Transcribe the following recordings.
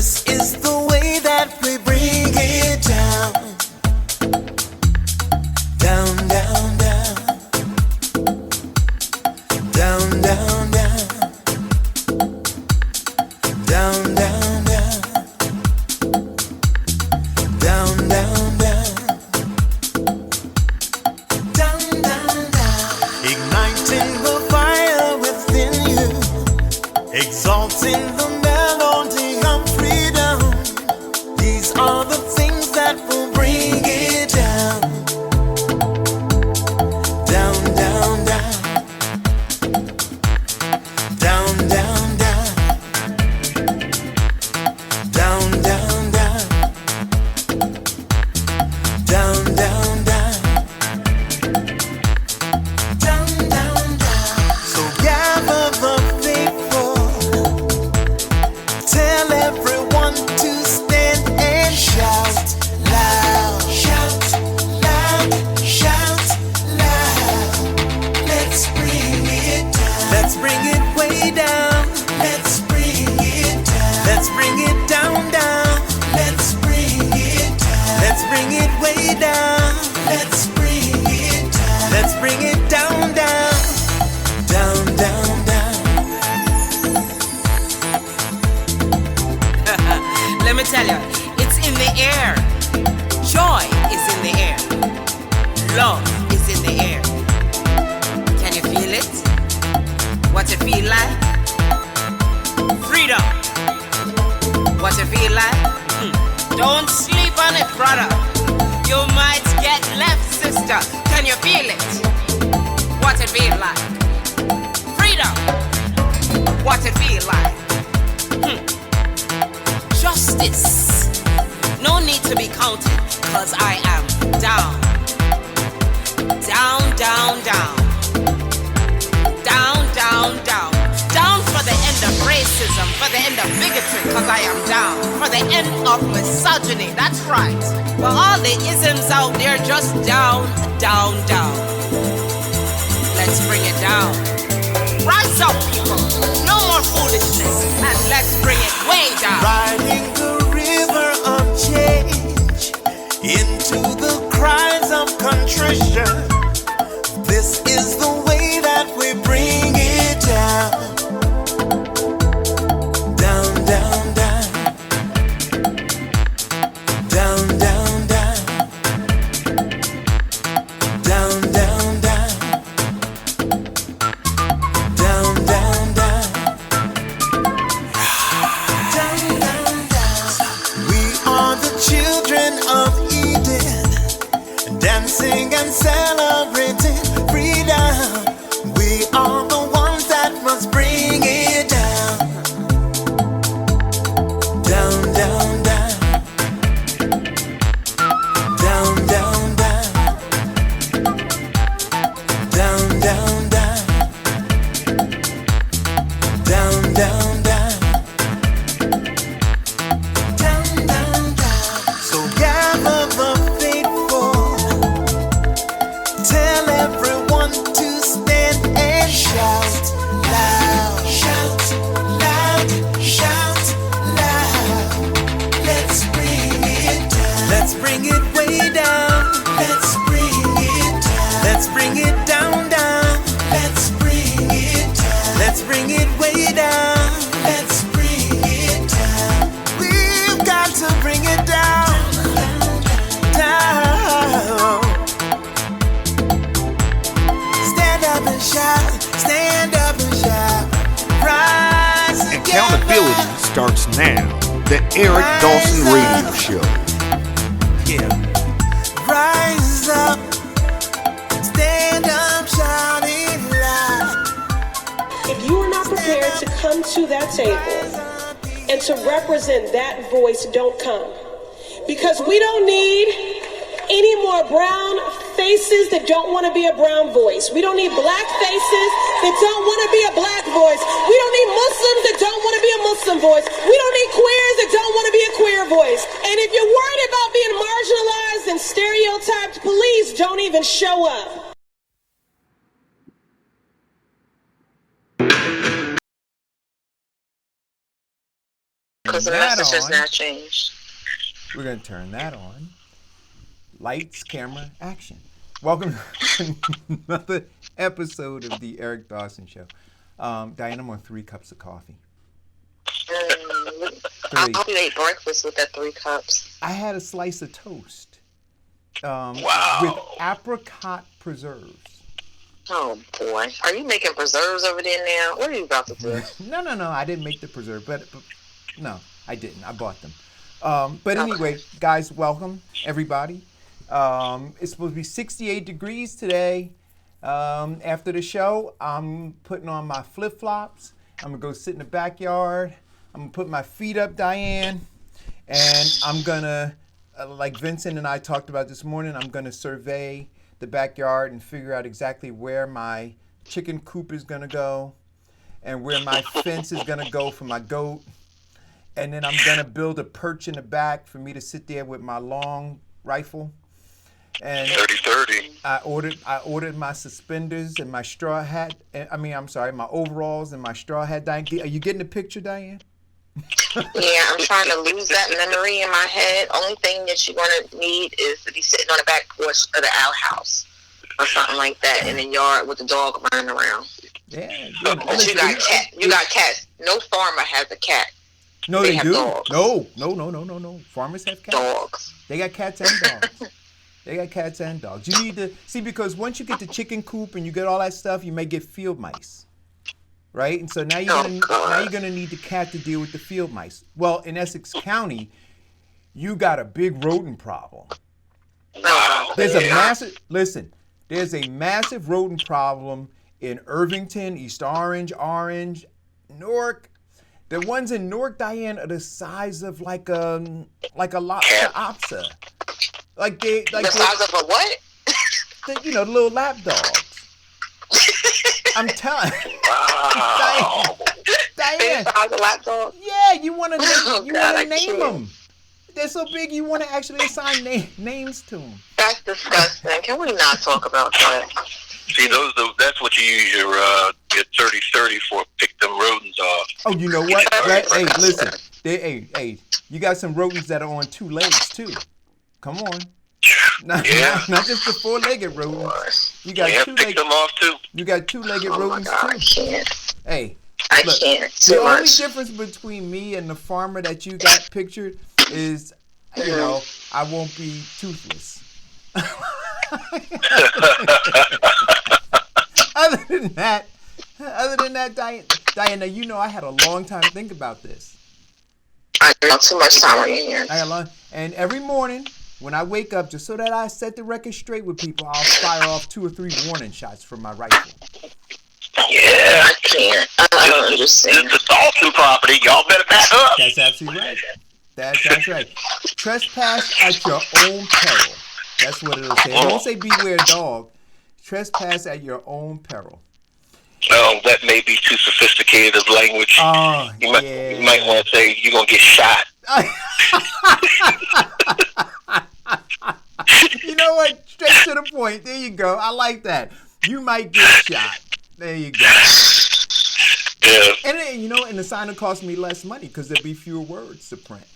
This is the way that we bring it down. Down, down, down. Down, down, down. Down, down, down. Down, down, down. Down, down, down. Igniting the fire within you. Exalting the melody of freedom. These are the things that will bring it down. Down, down, down. Down, down, down. Down, down, down. Down, down, down. Down, down, down. So gather the faithful. Tell everyone to stand and shout loud. Shout loud. Shout loud. Let's bring it down. Let's bring it way down. Let's bring it down. Let's bring it down, down. Let's bring it down. Let's bring it way down. Let's bring it down. Let's bring it down, down. Down, down, down. Let me tell you, it's in the air. Joy is in the air. Love is in the air. Can you feel it? What it feel like? Freedom. What it feel like? Don't sleep on it, brother. You might get left, sister. Can you feel it? What it feel like? Freedom. What it feel like? Justice. No need to be counted, cause I am down. Down, down, down. Down, down, down. Down for the end of racism, for the end of bigotry, cause I am down. For the end of misogyny, that's right. For all the isms out there, just down, down, down. Let's bring it down. Rise up, people. No more foolishness, and let's bring it way down. Riding the river of change into the cries of contrition. This is the way that we bring it down. Down, down, down. Down, down, down. Down, down, down. Down, down, down. Down, down, down. We are the children of Eden, dancing and celebrating freedom. We are the ones that must bring it down. Down, down, down. Down, down, down. Down, down, down. Down, down, down. Down, down, down. So gather the faithful. Tell everyone to stand and shout loud. Shout loud. Shout loud. Let's bring it down. Let's bring it way down. Let's bring it down. Let's bring it down, down. Let's bring it down. Let's bring it way down. Let's bring it down. We've got to bring it down. Down. Stand up and shout. Stand up and shout. Rise Accountability starts now. The Eric Dawson Radio Show. Yeah. Rise up. Stand up, shouting loud. If you are not prepared to come to that table and to represent that voice, don't come. Because we don't need any more brown faces that don't want to be a brown voice. We don't need black faces that don't want to be a black voice. We don't need Muslims that don't want to be a Muslim voice. We don't need queers that don't want to be a queer voice. And if you're worried about being marginalized and stereotyped, please don't even show up. because the message has not changed. We're going to turn that on. Lights, camera, action. Welcome to another episode of the Eric Dawson Show. Diane, I'm on 3 cups of coffee. I hope you ate breakfast with that 3 cups. I had a slice of toast. Wow. With apricot preserves. Oh, boy. Are you making preserves over there now? What are you about to do? No. I didn't make the preserve, but no, I didn't. I bought them. But anyway, guys, welcome, everybody. It's supposed to be 68 degrees today. After the show, I'm putting on my flip-flops. I'm going to go sit in the backyard. I'm going to put my feet up, Diane. And I'm going to, like Vincent and I talked about this morning, I'm going to survey the backyard and figure out exactly where my chicken coop is going to go and where my fence is going to go for my goat. And then I'm going to build a perch in the back for me to sit there with my long rifle. And 30-30. I ordered my suspenders and my straw hat. My overalls and my straw hat. Diane, are you getting the picture, Diane? Yeah, I'm trying to lose that memory in my head. Only thing that you're going to need is to be sitting on the back porch of the outhouse or something like that in the yard with the dog running around. Yeah. But you got cats. No farmer has a cat. No, they do. Dogs. No. Farmers have cats. Dogs. They got cats and dogs. They got cats and dogs. You need to see, because once you get the chicken coop and you get all that stuff, you may get field mice, right? And so now you're gonna need the cat to deal with the field mice. Well, in Essex County, you got a big rodent problem. There's a massive rodent problem in Irvington, East Orange, Newark. The ones in Newark, Diane, are the size of like a lobster opsa. The size of a what? The little lap dogs. I'm telling you. Wow. Diane. The size of lap dogs? Yeah, you want to name can't. them. They're so big, you want to actually assign names to them. That's disgusting. Can we not talk about that? See, that's what you use your 30-30 for. Pick them rodents off. Oh, you know what? Hey, listen. Hey, you got some rodents that are on 2 legs too. Come on. Not just the 4-legged rodents. You got pick them off too. You got 2-legged rodents too. I can't. Hey, I can't. The only difference between me and the farmer that you got pictured is, I won't be toothless. Other than that, Diane, I had a long time to think about this. I don't have too much time on here. And every morning when I wake up, just so that I set the record straight with people, I'll fire off 2 or 3 warning shots from my rifle. Yeah, I can't. I don't understand. It's the Dawson property. Y'all better back up. That's absolutely right. That's right. Trespass at your own peril. That's what it'll say. It won't say beware dog. Trespass at your own peril. Oh, that may be too sophisticated of language. You might want to say you're going to get shot. You know what? Straight to the point. There you go. I like that. You might get shot. There you go. Yeah. And then, and the sign will cost me less money because there'll be fewer words to print.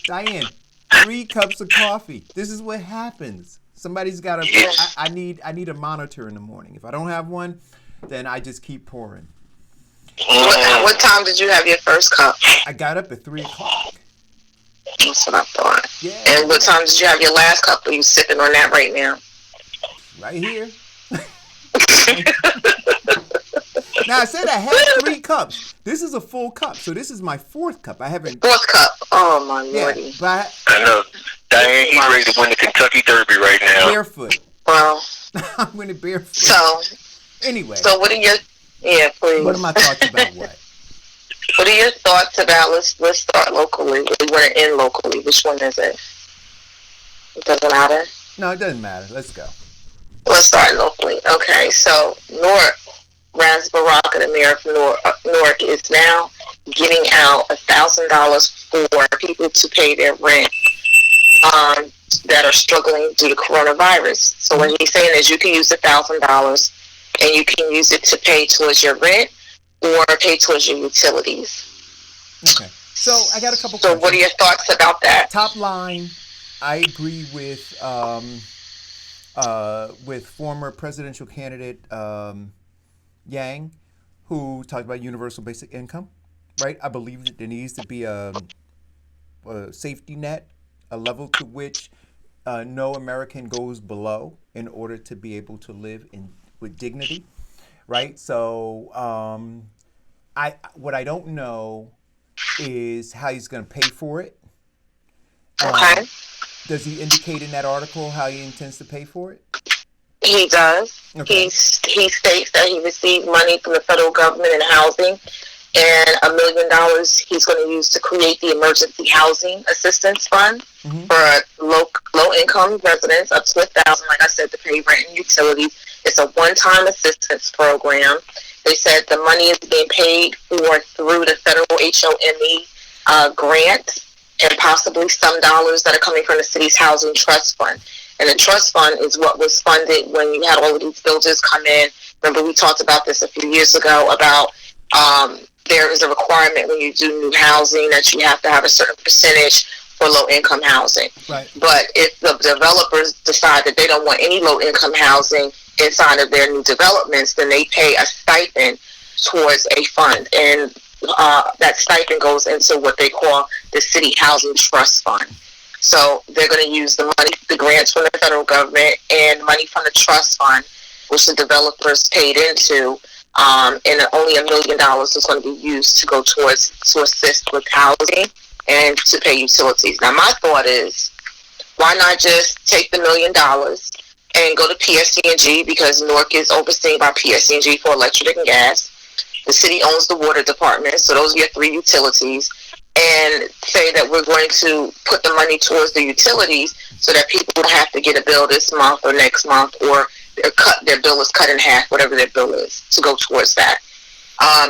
Diane, 3 cups of coffee. This is what happens. Somebody's got to. I need a monitor in the morning. If I don't have one, then I just keep pouring. What time did you have your first cup? I got up at 3:00. That's what I thought. Yeah. And what time did you have your last cup? Are you sipping on that right now? Right here. Now, I said I had 3 cups. This is a full cup, so this is my 4th cup. I haven't. 4th cup. Oh my lordy. But I know. Diane, he's ready to win the Kentucky Derby right now. Barefoot. Well. I'm winning barefoot. So. Anyway. So what are your? Yeah, please. What are my thoughts about what? What are your thoughts about? Let's start locally. We're in locally. Which one is it? It doesn't matter. No, it doesn't matter. Let's go. Let's start locally. Okay, so Newark, Raz Barack, the mayor of Newark, is now giving out $1,000 for people to pay their rent that are struggling due to coronavirus. So what he's saying is you can use $1,000 and you can use it to pay towards your rent or pay towards your utilities. Okay. So I got a couple So questions. what are your thoughts about that? Top line, I agree with former presidential candidate Yang, who talked about universal basic income, right? I believe that there needs to be a safety net, a level to which no American goes below in order to be able to live with dignity, right? So what I don't know is how he's going to pay for it. Okay. Does he indicate in that article how he intends to pay for it? He does. Okay. He states that he received money from the federal government in housing, and $1 million he's going to use to create the emergency housing assistance fund for low income residents up to $1,000. Like I said, to pay rent and utilities. It's a one-time assistance program. They said the money is being paid for through the federal HOME grant, and possibly some dollars that are coming from the city's housing trust fund. And the trust fund is what was funded when you had all of these builders come in. Remember, we talked about this a few years ago about there is a requirement when you do new housing that you have to have a certain percentage for low-income housing. Right. But if the developers decide that they don't want any low-income housing inside of their new developments, then they pay a stipend towards a fund. And that stipend goes into what they call the City Housing Trust Fund. So they're going to use the money, the grants from the federal government and money from the trust fund, which the developers paid into, and only $1 million is going to be used to go to assist with housing and to pay utilities. Now, my thought is, why not just take the $1 million and go to PSC&G, because Newark is overseen by PSC&G for electric and gas. The city owns the water department, so those are your 3 utilities. And say that we're going to put the money towards the utilities so that people don't have to get a bill this month or next month, or their bill is cut in half, whatever their bill is, to go towards that.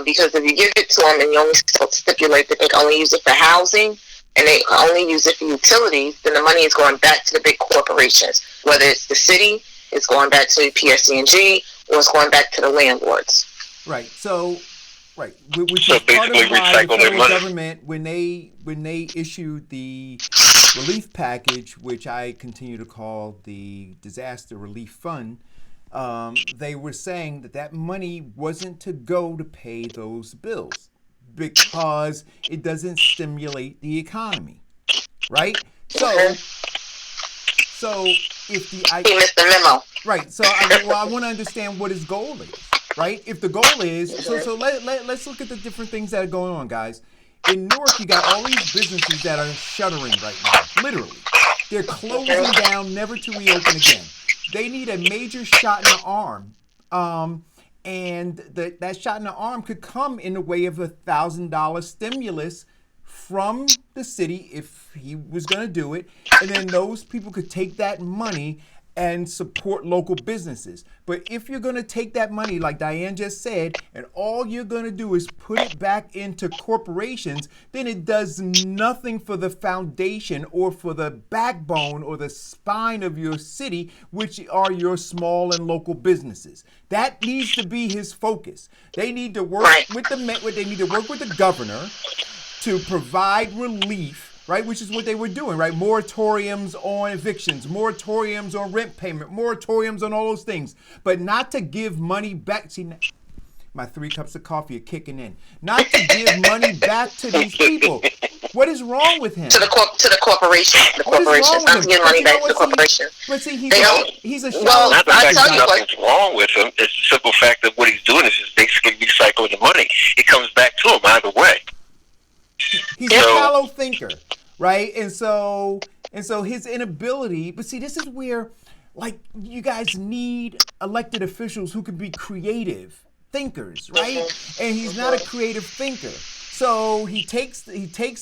Because if you give it to them and you only stipulate that they can only use it for housing and they can only use it for utilities, then the money is going back to the big corporations. Whether it's the city, it's going back to PSC&G, or it's going back to the landlords. Right. So, which So is part of basically why the recycle their federal money. government, when they issued the relief package, which I continue to call the disaster relief fund, they were saying that money wasn't to go to pay those bills because it doesn't stimulate the economy, right? So if He missed the memo. right, so I want to understand what his goal is. Right? If the goal is, so let's look at the different things that are going on, guys. In Newark, you got all these businesses that are shuttering right now. Literally. They're closing down, never to reopen again. They need a major shot in the arm. And that shot in the arm could come in the way of $1,000 stimulus from the city if he was going to do it. And then those people could take that money and support local businesses. But if you're going to take that money, like Diane just said, and all you're going to do is put it back into corporations, then it does nothing for the foundation or for the backbone or the spine of your city, which are your small and local businesses. That needs to be his focus. They need to work with the governor to provide relief, right? Which is what they were doing, right? Moratoriums on evictions, moratoriums on rent payment, moratoriums on all those things, but not to give money back. See, my 3 cups of coffee are kicking in. Not to give money back to these people. What is wrong with him? To the corporation. The corporations. Not to give money back to the corporation. But see, he's a well, Not the I fact tell that you what. nothing's wrong with him. It's the simple fact that what he's doing is just basically recycling the money. It comes back to him either way. He's a shallow thinker, right? And so his inability, but see, this is where, like, you guys need elected officials who can be creative thinkers, right? And he's not a creative thinker. So he takes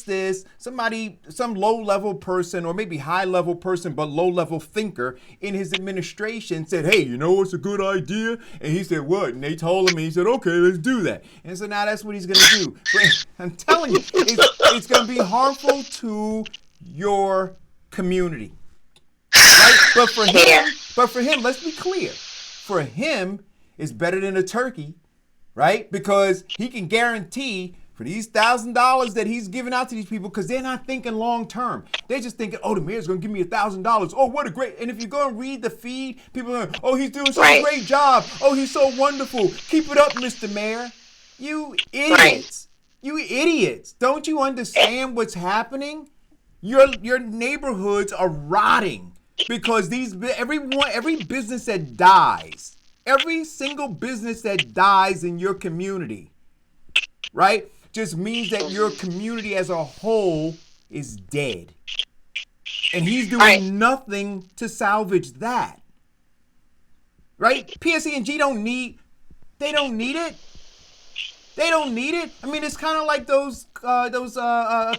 this, some low-level person, or maybe high-level person, but low-level thinker in his administration said, hey, you know what's a good idea? And he said, what? And they told him, and he said, okay, let's do that. And so now that's what he's going to do. But I'm telling you, it's going to be harmful to your community. Right? But for him, let's be clear. For him, is better than a turkey, right? Because he can guarantee for these $1,000 that he's giving out to these people, because they're not thinking long term. They're just thinking, oh, the mayor's going to give me $1,000. Oh, what a great. And if you go and read the feed, people are going, oh, he's doing such a great job. Oh, he's so wonderful. Keep it up, Mr. Mayor. You idiots. You idiots. Don't you understand what's happening? Your neighborhoods are rotting because every business that dies, every single business that dies in your community, right, just means that your community as a whole is dead. And he's doing nothing to salvage that. Right? PSE&G don't need it. They don't need it. I mean, it's kind of like those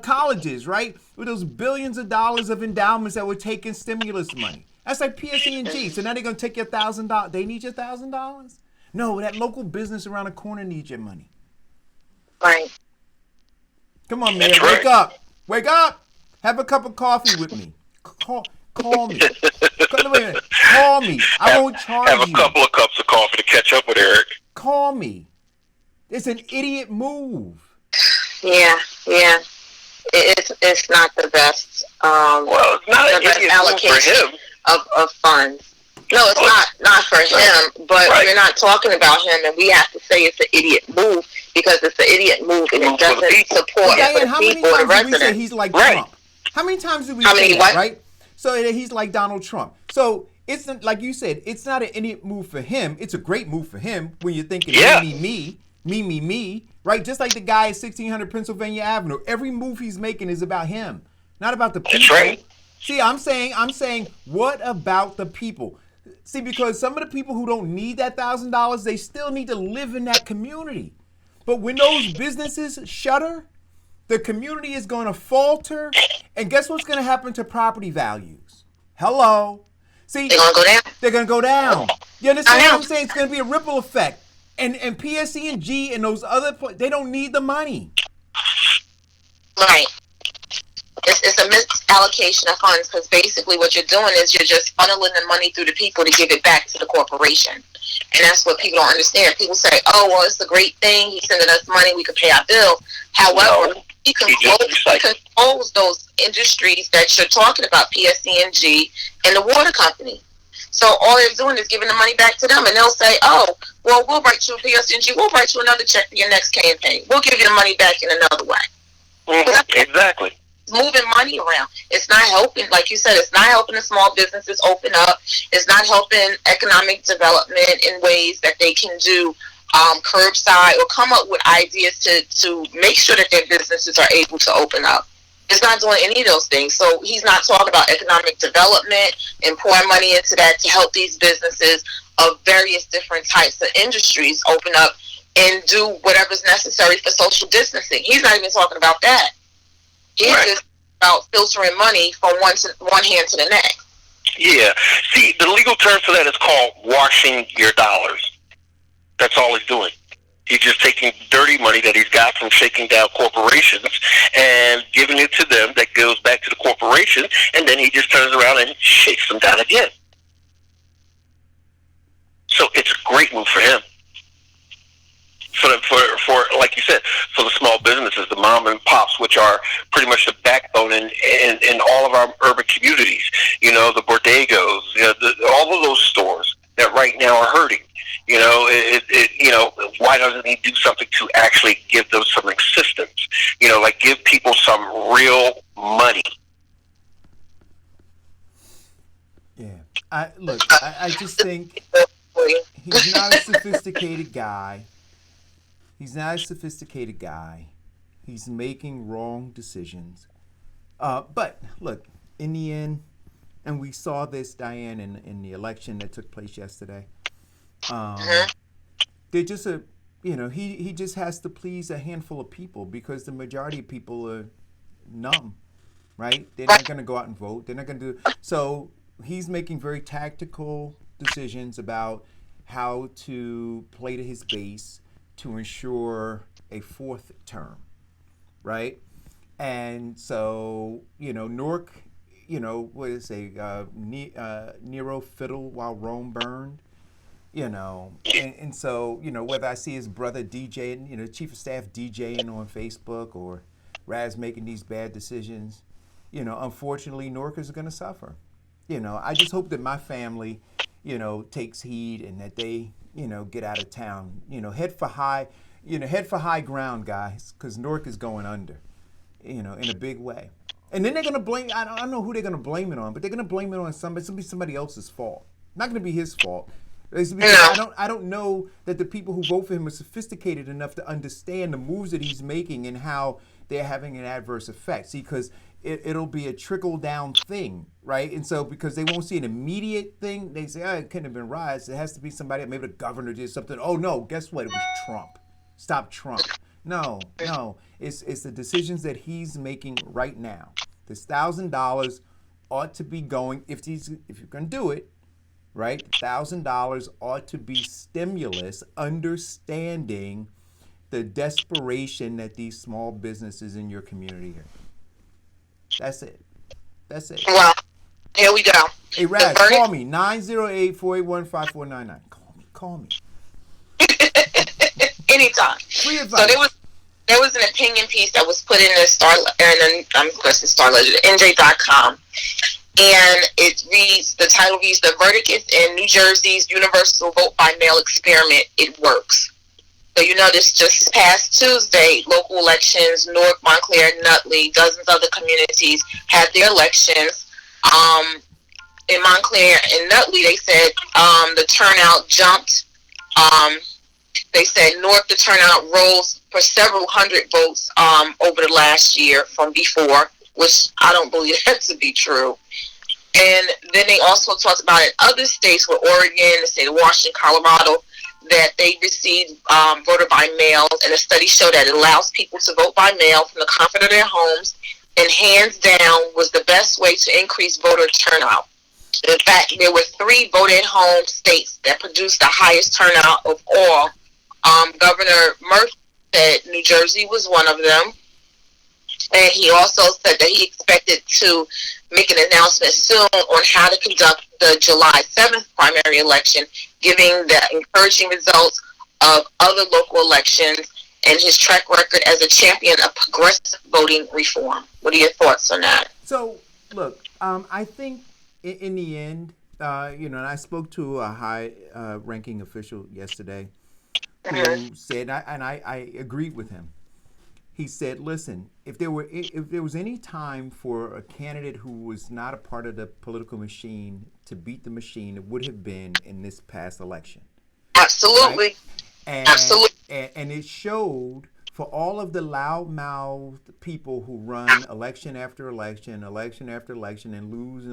colleges, right? With those billions of dollars of endowments that were taking stimulus money. That's like PSE&G. So now they're going to take your $1,000. They need your $1,000? No, that local business around the corner needs your money. Right. Come on, man. Wake up. Wake up. Have a cup of coffee with me. Call me. Call me. I won't charge you. Have a couple of cups of coffee to catch up with Eric. Call me. It's an idiot move. Yeah. It's not the best. Well, it's not the best allocation for him. Of funds. No, it's not for him, but we're not talking about him, and we have to say it's an idiot move because it's an idiot move, and it doesn't support the people or the residents. We say he's like Trump? How many times did we say that, right? So he's like Donald Trump. So it's like you said, it's not an idiot move for him. It's a great move for him when you're thinking me, right? Just like the guy at 1600 Pennsylvania Avenue. Every move he's making is about him, not about the people. That's right. See, I'm saying, what about the people? See, because some of the people who don't need that $1,000, they still need to live in that community. But when those businesses shutter, the community is going to falter. And guess what's going to happen to property values? Hello. See, they're going to go down. They're going to go down. You understand what I'm saying? It's going to be a ripple effect. And PSE&G and those other, they don't need the money. Right. It's a misallocation of funds because basically what you're doing is you're just funneling the money through the people to give it back to the corporation. And that's what people don't understand. People say, oh, well, it's a great thing. He's sending us money. We can pay our bills. However, he controls those industries that you're talking about, PSE&G and the water company. So all they're doing is giving the money back to them. And they'll say, oh, well, we'll write you, PSE&G, we'll write you another check for your next campaign. We'll give you the money back in another way. Mm-hmm. Exactly. Moving money around. It's not helping, like you said, it's not helping the small businesses open up. It's not helping economic development in ways that they can do curbside or come up with ideas to make sure that their businesses are able to open up. It's not doing any of those things. So he's not talking about economic development and pouring money into that to help these businesses of various different types of industries open up and do whatever's necessary for social distancing. He's not even talking about that. He's just about filtering money from one hand to the next. Yeah. See, the legal term for that is called washing your dollars. That's all he's doing. He's just taking dirty money that he's got from shaking down corporations and giving it to them that goes back to the corporation, and then he just turns around and shakes them down again. So it's a great move for him. For like you said, for the small businesses, the mom and pops, which are pretty much the backbone in all of our urban communities. You know, the bodegos, all of those stores that right now are hurting. You know, why doesn't he do something to actually give them some assistance? You know, like give people some real money. Yeah, I just think he's not a sophisticated guy. He's not a sophisticated guy. He's making wrong decisions. But look, in the end, and we saw this, Diane, in the election that took place yesterday. They're just he just has to please a handful of people because the majority of people are numb, right? They're not going to go out and vote. They're not going to do. So he's making very tactical decisions about how to play to his base to ensure a fourth term, right? And so, Newark, what is it? Nero fiddled while Rome burned. And so, whether I see his brother DJing, chief of staff DJing on Facebook, or Raz making these bad decisions, unfortunately, Nork is going to suffer. I just hope that my family, takes heed, and that they, get out of town, head for high ground, guys, because Nork is going under, in a big way. And then they're going to blame, I don't know who they're going to blame it on, but they're going to blame it on somebody. It's going to be somebody else's fault. Not going to be his fault. It's because I don't know that the people who vote for him are sophisticated enough to understand the moves that he's making and how they're having an adverse effect. See, because it'll be a trickle-down thing, right? And so because they won't see an immediate thing, they say, it couldn't have been Rise. It has to be somebody, maybe the governor did something. Oh, no, guess what? It was Trump. Stop Trump. No. It's the decisions that he's making right now. This $1,000 ought to be going, if you're going to do it, right? $1,000 ought to be stimulus, understanding the desperation that these small businesses in your community are. That's it. Well, here we go. Hey, Raz, call me, 908-481-5499. Call me. Anytime. Free advice. So there was an opinion piece that was put in the Star Ledger, NJ.com. And the title reads, "The verdict is in: New Jersey's universal vote by mail experiment. It works." So this past Tuesday, local elections, Newark, Montclair, Nutley, dozens of other communities had their elections. In Montclair and Nutley, they said the turnout jumped. They said Newark, the turnout rose for several hundred votes over the last year from before, which I don't believe that to be true. And then they also talked about in other states, with Oregon, the state of Washington, Colorado, that they received voter by mail, and a study showed that it allows people to vote by mail from the comfort of their homes, and hands down was the best way to increase voter turnout. In fact, there were 3 vote-at-home states that produced the highest turnout of all. Governor Murphy said New Jersey was one of them. And he also said that he expected to make an announcement soon on how to conduct the July 7th primary election, giving the encouraging results of other local elections and his track record as a champion of progressive voting reform. What are your thoughts on that? So, look, I think in the end, and I spoke to a high-ranking official yesterday who said, and I agreed with him. He said, listen, if there was any time for a candidate who was not a part of the political machine to beat the machine, it would have been in this past election. Absolutely. Right? Absolutely. And it showed for all of the loud-mouthed people who run election after election, and lose,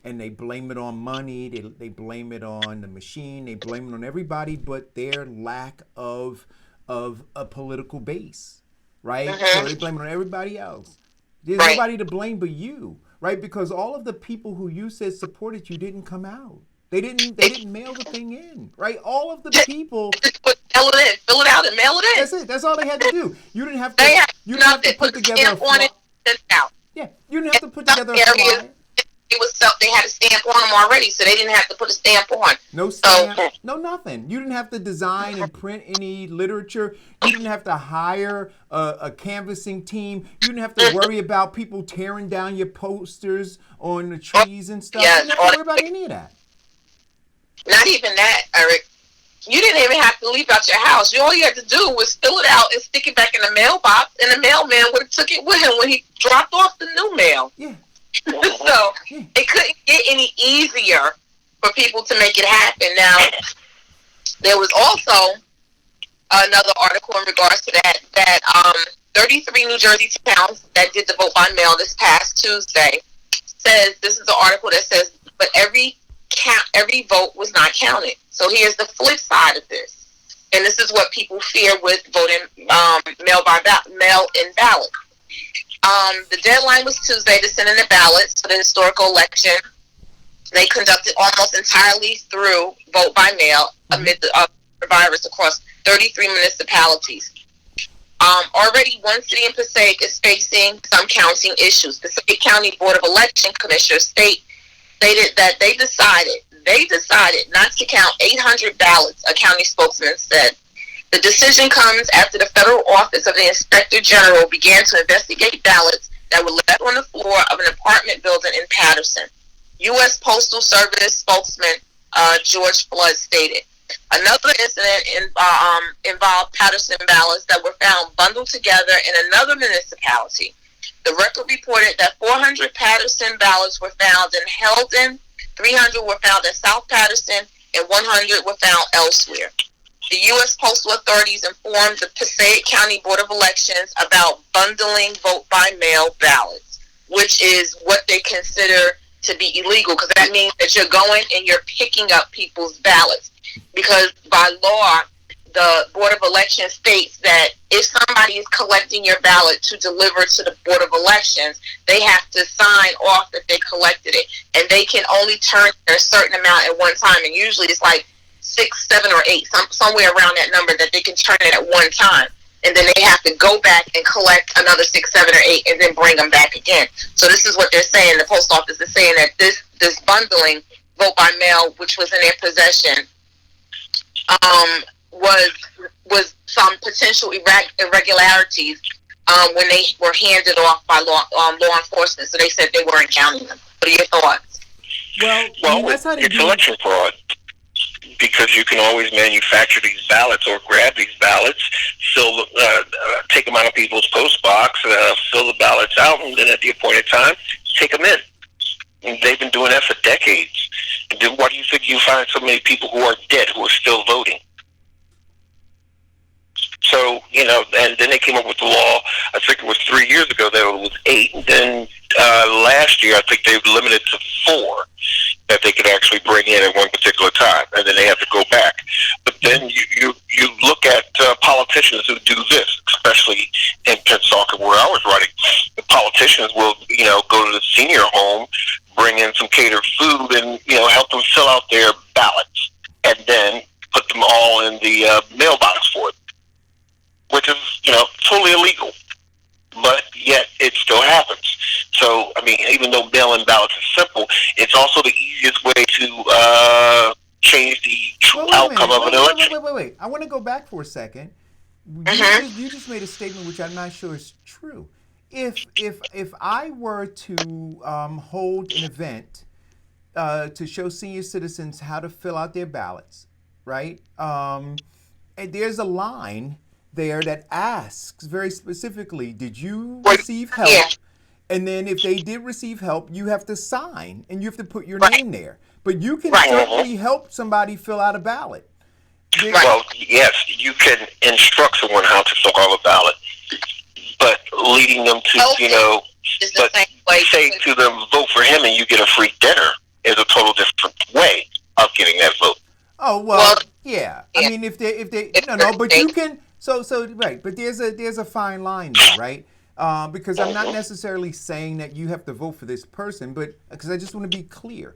and they blame it on money, they blame it on the machine, they blame it on everybody but their lack of a political base, right? So they blame it on everybody else. There's nobody to blame but you, right? Because all of the people who you said supported you didn't come out. They didn't mail the thing in, right? All of the people fill it out and mail it in. That's it. That's all they had to do. You didn't have to put together a flyer. Yeah, you didn't have to put together a flyer. They had a stamp on them already, so they didn't have to put a stamp on. No stamp, no nothing. You didn't have to design and print any literature. You didn't have to hire a canvassing team. You didn't have to worry about people tearing down your posters on the trees and stuff. Yes, you didn't have to worry about any of that. Not even that, Eric. You didn't even have to leave out your house. All you had to do was fill it out and stick it back in the mailbox, and the mailman would have took it with him when he dropped off the new mail. Yeah. So it couldn't get any easier for people to make it happen. Now, there was also another article in regards to that 33 New Jersey towns that did the vote by mail this past Tuesday says, this is an article that says, but every vote was not counted. So here's the flip side of this. And this is what people fear with voting mail-in ballot. The deadline was Tuesday to send in the ballots for the historical election. They conducted almost entirely through vote by mail amid the virus across 33 municipalities. Already one city in Passaic is facing some counting issues. The Passaic County Board of Election Commissioners stated that they decided they decided not to count 800 ballots, a county spokesman said. The decision comes after the Federal Office of the Inspector General began to investigate ballots that were left on the floor of an apartment building in Patterson. U.S. Postal Service spokesman George Flood stated. Another incident involved Patterson ballots that were found bundled together in another municipality. The record reported that 400 Patterson ballots were found in Heldon, 300 were found in South Patterson, and 100 were found elsewhere. The U.S. Postal Authorities informed the Passaic County Board of Elections about bundling vote-by-mail ballots, which is what they consider to be illegal, because that means that you're going and you're picking up people's ballots. Because by law, the Board of Elections states that if somebody is collecting your ballot to deliver to the Board of Elections, they have to sign off that they collected it. And they can only turn a certain amount at one time. And usually it's like 6, 7, or 8, somewhere around that number that they can turn it at one time. And then they have to go back and collect another 6, 7, or 8 and then bring them back again. So this is what they're saying. The post office is saying that this bundling, vote by mail, which was in their possession, was some potential irregularities when they were handed off by law enforcement. So they said they weren't counting them. What are your thoughts? Well, that's how they it's do election fraud, because you can always manufacture these ballots or grab these ballots, take them out of people's post box, fill the ballots out, and then at the appointed time, take them in. And they've been doing that for decades. And then why do you think you find so many people who are dead who are still voting? So, and then they came up with the law, I think it was 3 years ago, that it was 8. And then last year, I think they limited to 4 that they could actually bring in at one particular time. And then they have to go back. But then you look at politicians who do this, especially in Pensacola, where I was running. The politicians will, go to the senior home, bring in some catered food, and, help them fill out their ballots, and then put them all in the mailbox for them, which is, totally illegal. But yet it still happens. So, even though mail-in ballots is simple, it's also the easiest way to change the true outcome of an election. Wait. I want to go back for a second. You just made a statement which I'm not sure is true. If I were to hold an event to show senior citizens how to fill out their ballots, right? And there's a line there that asks very specifically, did you receive help? Yeah. And then if they did receive help, you have to sign and you have to put your name there. But you can certainly help somebody fill out a ballot. Well, yes, you can instruct someone how to fill out a ballot, but leading them to, say to them, vote for him and you get a free dinner is a total different way of getting that vote. Oh, well yeah. If they but you can. So right, but there's a fine line there, right? Because I'm not necessarily saying that you have to vote for this person, but because I just want to be clear,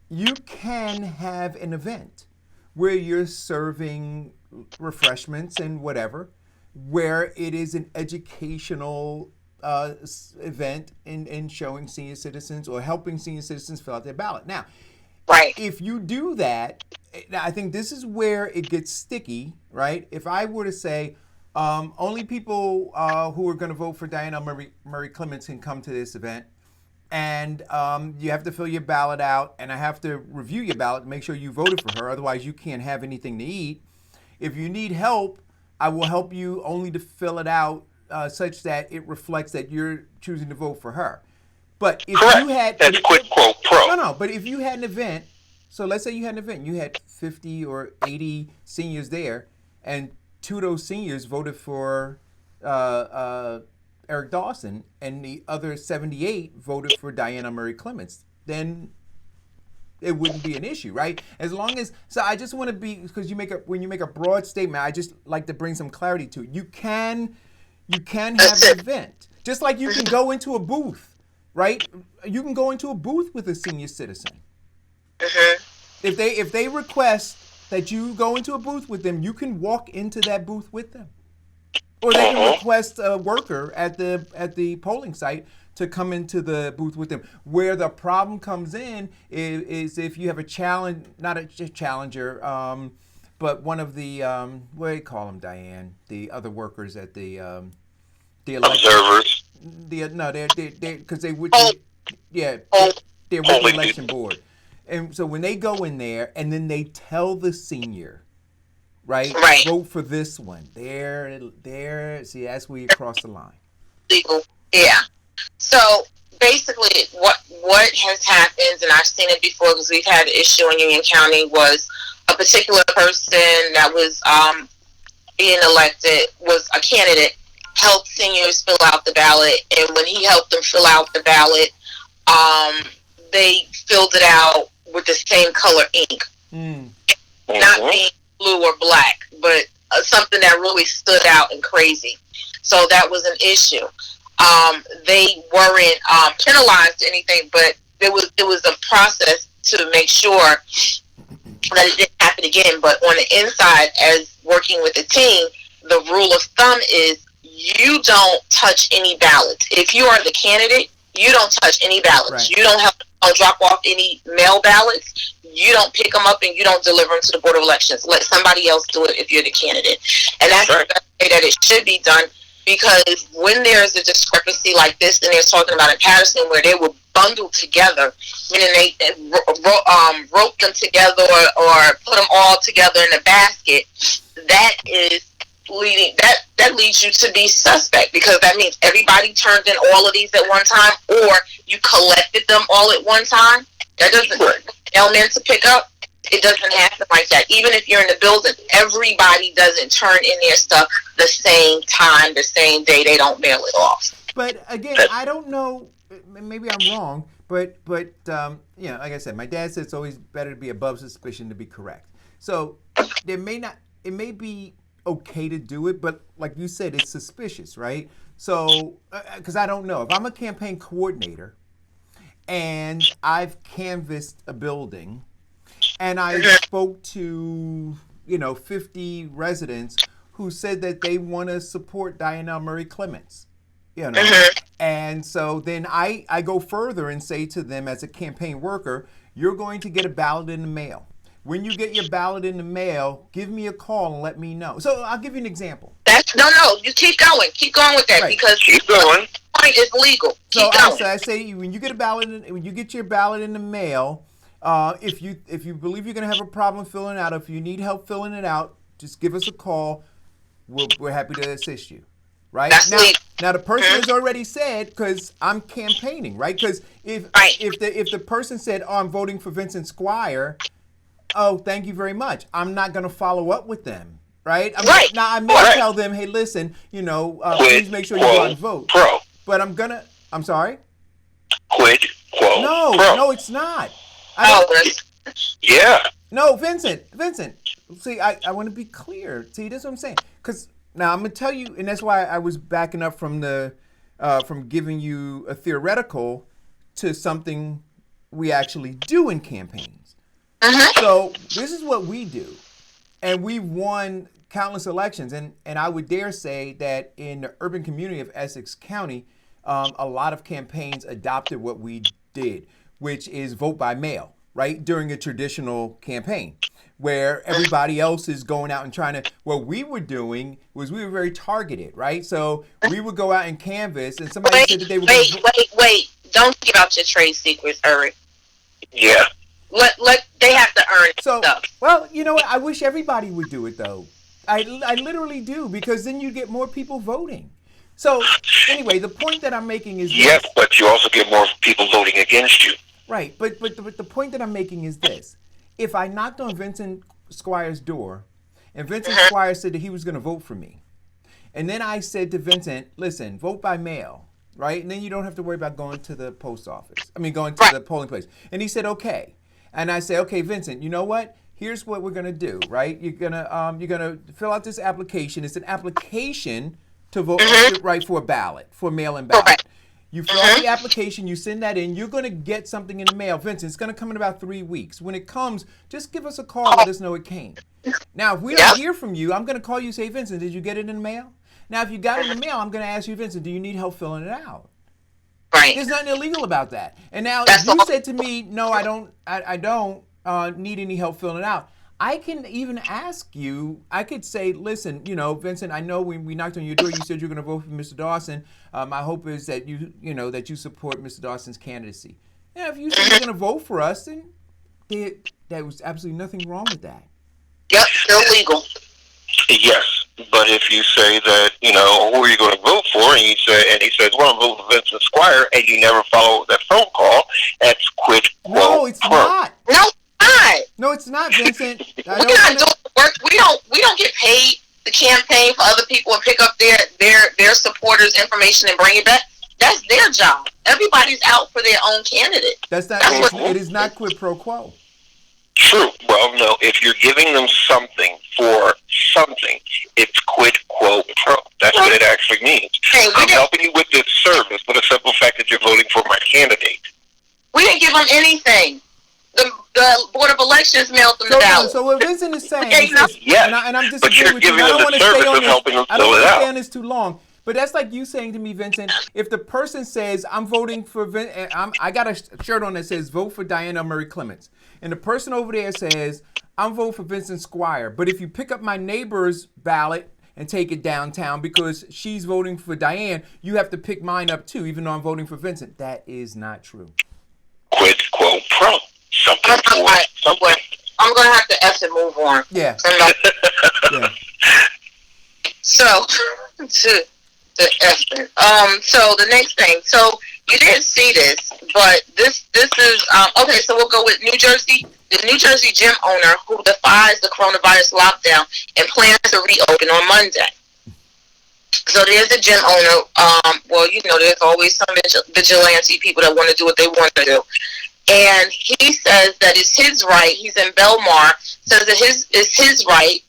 you can have an event where you're serving refreshments and whatever, where it is an educational event in showing senior citizens or helping senior citizens fill out their ballot. Now, if you do that, I think this is where it gets sticky, right? If I were to say only people who are going to vote for Diana Murray Clements can come to this event, and you have to fill your ballot out, and I have to review your ballot to make sure you voted for her, otherwise you can't have anything to eat. If you need help, I will help you only to fill it out such that it reflects that you're choosing to vote for her. But if you had... That's quid pro quo. No, but if you had an event, so let's say you had an event, you had 50 or 80 seniors there, and 2 of those seniors voted for Eric Dawson, and the other 78 voted for Diana Murray Clements, then it wouldn't be an issue, right? As long as, so I just want to be, because when you make a broad statement, I just like to bring some clarity to it. You can have an event, just like you can go into a booth, right? You can go into a booth with a senior citizen. If they request that you go into a booth with them, you can walk into that booth with them. Or they can request a worker at the polling site to come into the booth with them. Where the problem comes in is if you have a challenge, not a challenger, but one of the what do you call them, Diane? The other workers at the election. Observers. They're because they would. Oh. Yeah, Oh. they're with the election board, and so when they go in there and then they tell the senior, right, vote for this one. There. See, that's where you cross the line. Legal. Yeah. So basically, what has happened, and I've seen it before because we've had an issue in Union County, was a particular person that was being elected, was a candidate, helped seniors fill out the ballot, and when he helped them fill out the ballot, they filled it out with the same color ink, not being blue or black, but something that really stood out and crazy. So that was an issue. They weren't penalized or anything, but it was a process to make sure that it didn't happen again. But on the inside, as working with the team, the rule of thumb is you don't touch any ballots. If you are the candidate, you don't touch any ballots. Right. You don't drop off any mail ballots. You don't pick them up and you don't deliver them to the Board of Elections. Let somebody else do it if you're the candidate. And that's the best way that it should be done, because when there's a discrepancy like this, and they're talking about in Patterson where they were bundled together, meaning they roped them together or put them all together in a basket, that is leading that leads you to be suspect, because that means everybody turned in all of these at one time, or you collected them all at one time. That doesn't element to pick up. It doesn't happen like that. Even if you're in the building, everybody doesn't turn in their stuff the same time, the same day. They don't mail it off. But again, I don't know. Maybe I'm wrong. But like I said, my dad said it's always better to be above suspicion to be correct. So it may be okay to do it, but like you said, it's suspicious, right? So because I don't know if I'm a campaign coordinator and I've canvassed a building and I spoke to 50 residents who said that they want to support Diana Murray Clements, and so then I go further and say to them, as a campaign worker, you're going to get a ballot in the mail. When you get your ballot in the mail, give me a call and let me know. So I'll give you an example. No, you keep going with that, right. Because keep going. It's legal. So keep going. I say when you get your ballot in the mail, if you believe you're going to have a problem filling it out, if you need help filling it out, just give us a call. We're happy to assist you. Right? That's now the person has already said, because I'm campaigning, right? Because if the person said, "Oh, I'm voting for Vincent Squire," oh, thank you very much, I'm not going to follow up with them, right? Now I may tell them, hey, listen, please make sure you go out and vote. But I'm sorry? Quid quo No, pro. No, it's not. Yeah. No, Vincent. See, I want to be clear. See, that's what I'm saying. Because now I'm going to tell you, and that's why I was backing up from from giving you a theoretical to something we actually do in campaigns. So this is what we do. And we've won countless elections. And I would dare say that in the urban community of Essex County, a lot of campaigns adopted what we did, which is vote by mail, right? During a traditional campaign where everybody else is going out and trying to, what we were doing was we were very targeted, right? So we would go out and canvass, and somebody said that they were wait. Don't give out your trade secrets, Eric. Yeah. They have to earn stuff. Well, you know what? I wish everybody would do it, though. I literally do, because then you get more people voting. So anyway, the point that I'm making is yes, but you also get more people voting against you. Right, but the point that I'm making is this: if I knocked on Vincent Squire's door, and Vincent Squire said that he was going to vote for me, and then I said to Vincent, "Listen, vote by mail." Right, and then you don't have to worry about going to the post office. Going to the polling place. And he said, "Okay." And I say, "Okay, Vincent, you know what? Here's what we're gonna do. Right? You're gonna fill out this application. It's an application to vote right for a ballot, for mail-in ballot. You fill out the application. You send that in. You're gonna get something in the mail, Vincent. It's gonna come in about 3 weeks. When it comes, just give us a call. Let us know it came. Now, if we don't hear from you, I'm gonna call you. Say, Vincent, did you get it in the mail? Now, if you got it in the mail, I'm gonna ask you, Vincent, do you need help filling it out?" Right. There's nothing illegal about that. And now, That's if you all. said to me, no, I don't need any help filling it out, I can even ask you, I could say, listen, Vincent, I know when we knocked on your door, you said you're going to vote for Mr. Dawson. My hope is that that you support Mr. Dawson's candidacy. Yeah, if you say you're going to vote for us, then there was absolutely nothing wrong with that. Yep, still legal. Yes, but if you say that, who are you going to vote for, and he says, well, I'm voting for Vincent Squire, and you never follow that phone call, that's quid pro quo. No, it's not. No, it's not. No, it's not, Vincent. We're not doing work. We don't get paid to campaign for other people and pick up their supporters' information and bring it back. That's their job. Everybody's out for their own candidate. It is not quid pro quo. True. Well, no, if you're giving them something for something, it's quid quo pro. That's what it actually means. Hey, I'm helping you with this service for the simple fact that you're voting for my candidate. We didn't give them anything. The Board of Elections mailed them the ballot. So what Vincent is saying, Yes, and I'm but you're disagreeing with you. giving I them don't want the to stay service on of this. helping them I don't fill want it to stay out. on this too long. But that's like you saying to me, Vincent, if the person says, I'm voting for, I got a shirt on that says, vote for Diana Murray Clements. And the person over there says, I'm voting for Vincent Squire. But if you pick up my neighbor's ballot and take it downtown because she's voting for Diane, you have to pick mine up too, even though I'm voting for Vincent. That is not true. Quid quo pro. Something for something. I'm going to have to F and move on. Yeah. Yeah. So, to Esther. So the next thing. So you didn't see this, but this is okay. So we'll go with New Jersey. The New Jersey gym owner who defies the coronavirus lockdown and plans to reopen on Monday. So there's a gym owner. There's always some vigilante people that want to do what they want to do. And he says that it's his right. He's in Belmar. Says that it's his right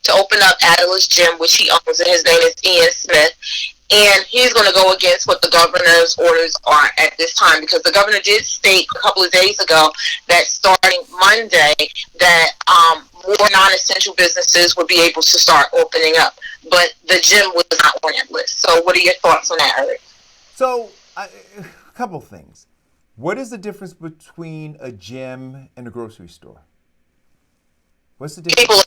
to open up Adela's Gym, which he owns, and his name is Ian Smith. And he's going to go against what the governor's orders are at this time, because the governor did state a couple of days ago that starting Monday that more non-essential businesses would be able to start opening up. But the gym was not on that list. So what are your thoughts on that, Eric? So a couple things. What is the difference between a gym and a grocery store? What's the difference?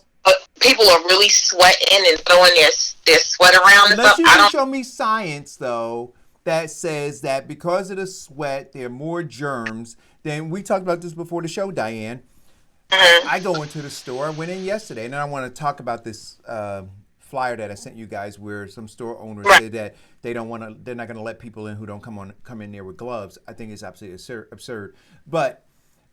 People are really sweating and throwing their sweat around and Unless stuff. you can show me science, though, that says that because of the sweat, there are more germs. Then we talked about this before the show, Diane. Mm-hmm. I go into the store. I went in yesterday, and I want to talk about this flyer that I sent you guys, where some store owners said that they're not going to let people in who don't come in there with gloves. I think it's absolutely absurd. But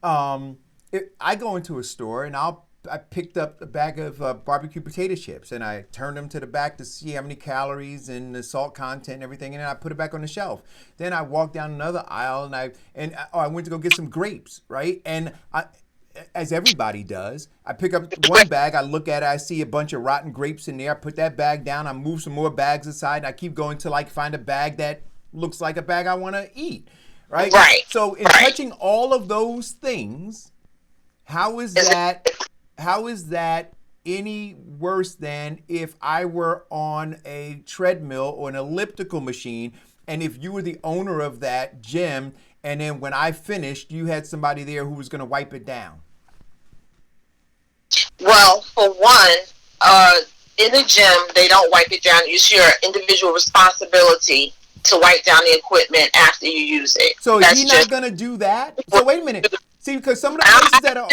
I go into a store and I picked up a bag of barbecue potato chips, and I turned them to the back to see how many calories and the salt content and everything, and then I put it back on the shelf. Then I walked down another aisle and I went to go get some grapes, right? And as everybody does, I pick up one bag, I look at it, I see a bunch of rotten grapes in there, I put that bag down, I move some more bags aside, and I keep going till I find a bag that looks like a bag I want to eat, right? Right. So in touching all of those things, how is that any worse than if I were on a treadmill or an elliptical machine, and if you were the owner of that gym, and then when I finished, you had somebody there who was going to wipe it down? Well, for one, in the gym, they don't wipe it down. It's your individual responsibility to wipe down the equipment after you use it. So is he not going to do that? So wait a minute. See, because some of the places that are...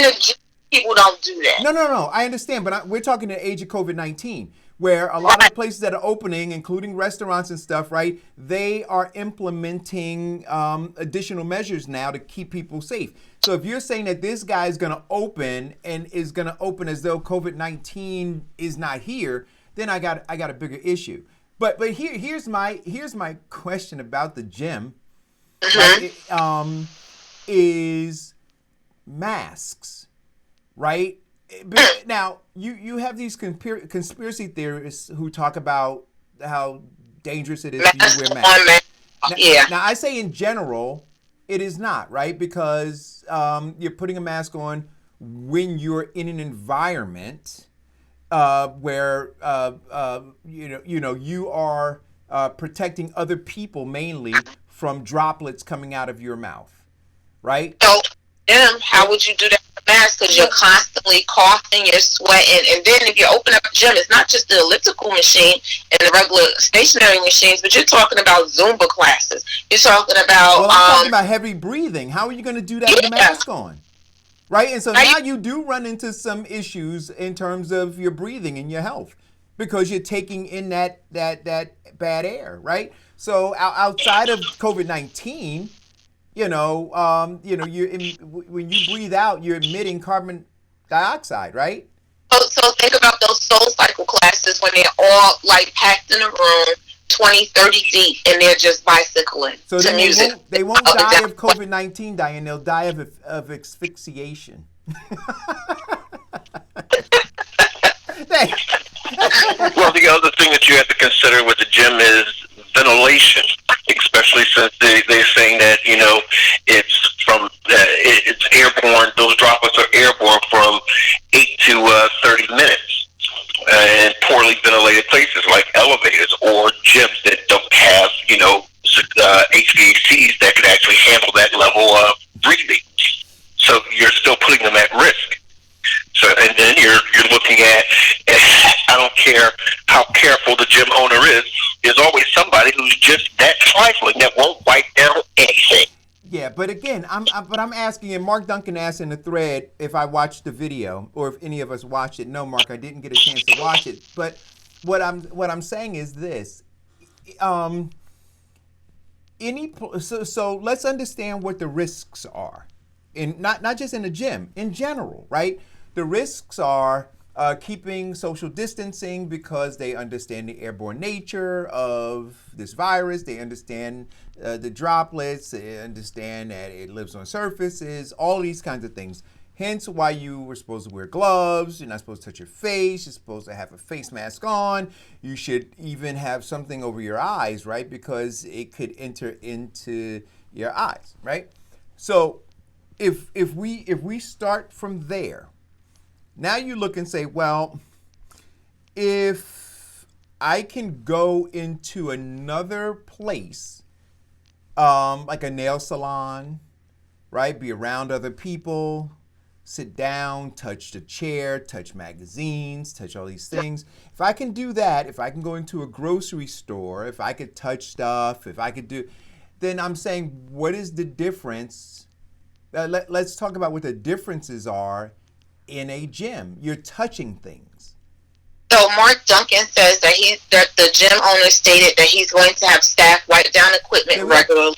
People don't do that. No. I understand, but we're talking the age of COVID-19, where a lot of the places that are opening, including restaurants and stuff, right, they are implementing additional measures now to keep people safe. So if you're saying that this guy is going to open and is going to open as though COVID-19 is not here, then I got a bigger issue. But here's my question about the gym, is masks. Right? Now, you have these conspiracy theorists who talk about how dangerous it is for you to wear masks. Now, I say in general, it is not, right? Because you're putting a mask on when you're in an environment where you are protecting other people mainly from droplets coming out of your mouth, right? So, how would you do that with a mask? Because you're constantly coughing, you're sweating, and then if you open up a gym, it's not just the elliptical machine and the regular stationary machines, but you're talking about Zumba classes. You're talking about well, I'm talking about heavy breathing. How are you going to do that with a mask on? Right? And so now you do run into some issues in terms of your breathing and your health because you're taking in that bad air, right? So outside of COVID-19, when you breathe out, you're emitting carbon dioxide, right? So think about those soul cycle classes when they're all like packed in a room, 20, 30 deep, and they're just bicycling so to music. They won't die of COVID-19, Diane. They'll die of asphyxiation. Well, the other thing that you have to consider with the gym is ventilation, especially since they're saying that it's from it's airborne. Those droplets are airborne from 8 to 30 minutes in poorly ventilated places like elevators or gyms that don't have HVACs that can actually handle that level of breathing. So you're still putting them at risk. So, and then you're looking at, I don't care how careful the gym owner is, there's always somebody who's just that trifling that won't wipe down anything. Yeah, but again, I'm asking, and Mark Duncan asked in the thread if I watched the video or if any of us watched it. No, Mark, I didn't get a chance to watch it. But what I'm saying is this: so let's understand what the risks are, not just in the gym, in general, right? The risks are keeping social distancing because they understand the airborne nature of this virus. They understand the droplets. They understand that it lives on surfaces, all these kinds of things. Hence why you were supposed to wear gloves. You're not supposed to touch your face. You're supposed to have a face mask on. You should even have something over your eyes, right? Because it could enter into your eyes, right? So if we start from there, now you look and say, well, if I can go into another place, like a nail salon, right? Be around other people, sit down, touch the chair, touch magazines, touch all these things. If I can do that, if I can go into a grocery store, if I could touch stuff, then I'm saying, what is the difference? Let's talk about what the differences are in a gym. You're touching things. So Mark Duncan says that the gym owner stated that he's going to have staff wipe down equipment regularly.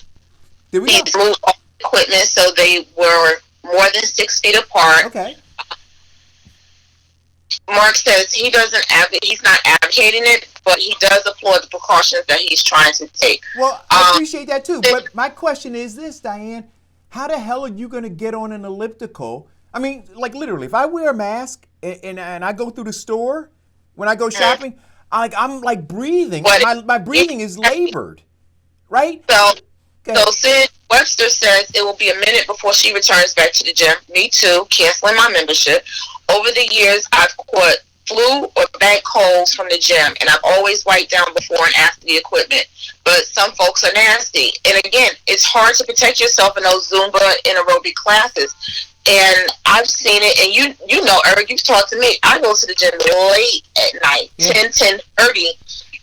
He moved all the equipment so they were more than 6 feet apart. Okay. Mark says he's not advocating it, but he does applaud the precautions that he's trying to take. Well, I appreciate that too. But my question is this, Diane: how the hell are you going to get on an elliptical? I mean, like literally, if I wear a mask and I go through the store when I go shopping, I'm like breathing. My breathing is labored, right? So Sid Webster says it will be a minute before she returns back to the gym. Me too, canceling my membership. Over the years, I've caught flu or bad colds from the gym, and I've always wiped down before and after the equipment. But some folks are nasty. And again, it's hard to protect yourself in those Zumba and aerobic classes. And I've seen it, and you know, Eric, you've talked to me. I go to the gym late at night, 10:30,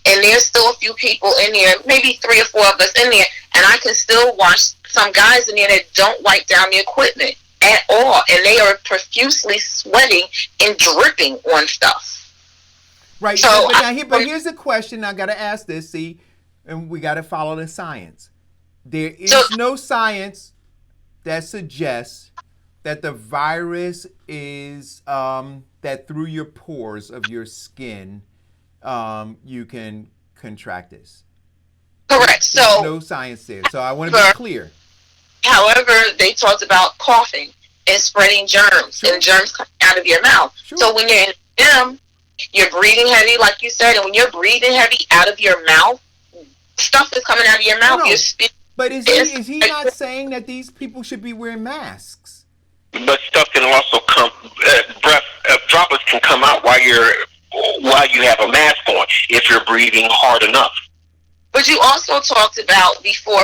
and there's still a few people in there, maybe 3 or 4 of us in there, and I can still watch some guys in there that don't wipe down the equipment at all, and they are profusely sweating and dripping on stuff. Right. So but here's the question. I got to ask this. See, and we got to follow the science. There is no science that suggests that the virus is that through your pores of your skin, you can contract this. Correct. There's no science there. So I want to be clear. However, they talked about coughing and spreading germs, and germs coming out of your mouth. Sure. So when you're in the gym, you're breathing heavy, like you said, and when you're breathing heavy out of your mouth, stuff is coming out of your mouth. No. But is he not saying that these people should be wearing masks? But stuff can also come, droplets can come out while you have a mask on if you're breathing hard enough. But you also talked about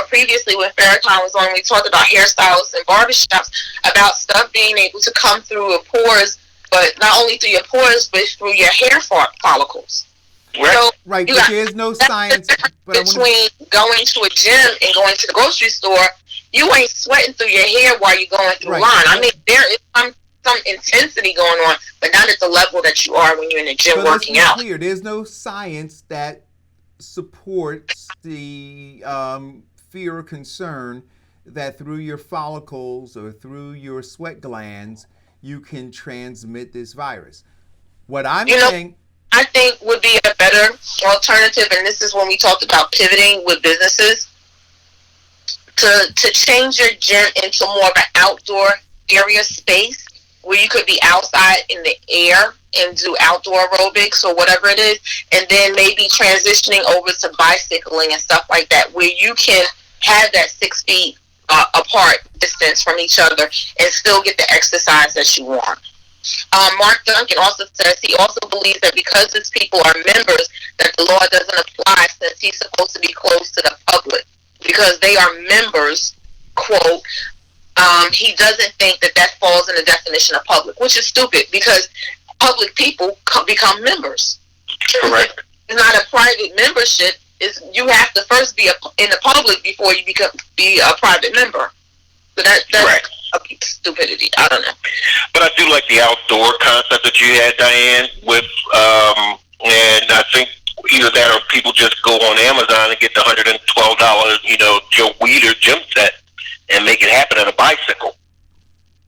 previously when Farrakhan was on, we talked about hairstylists and barbershops, about stuff being able to come through your pores, but not only through your pores, but through your hair follicles. Right. So Right, you but got there's no that's science. the difference But I wanna, between going to a gym and going to the grocery store. You ain't sweating through your hair while you're going through Right. line. I mean, there is some intensity going on, but not at the level that you are when you're in the gym but let's working be out. clear. There's no science that supports the fear or concern that through your follicles or through your sweat glands you can transmit this virus. What I'm You know, saying, I think would be a better alternative, and this is when we talked about pivoting with businesses, to change your gym into more of an outdoor area space where you could be outside in the air and do outdoor aerobics or whatever it is, and then maybe transitioning over to bicycling and stuff like that, where you can have that 6 feet apart distance from each other and still get the exercise that you want. Mark Duncan also says he also believes that because his people are members, that the law doesn't apply since he's supposed to be close to the public. Because they are members, quote, he doesn't think that falls in the definition of public, which is stupid because public people become members. Correct. It's not a private membership. You have to first be in the public before you be a private member. So that's Correct. Stupidity. I don't know. But I do like the outdoor concept that you had, Diane, with, and I think either that or people just go on Amazon and get the $112, Joe Weider gym set and make it happen on a bicycle.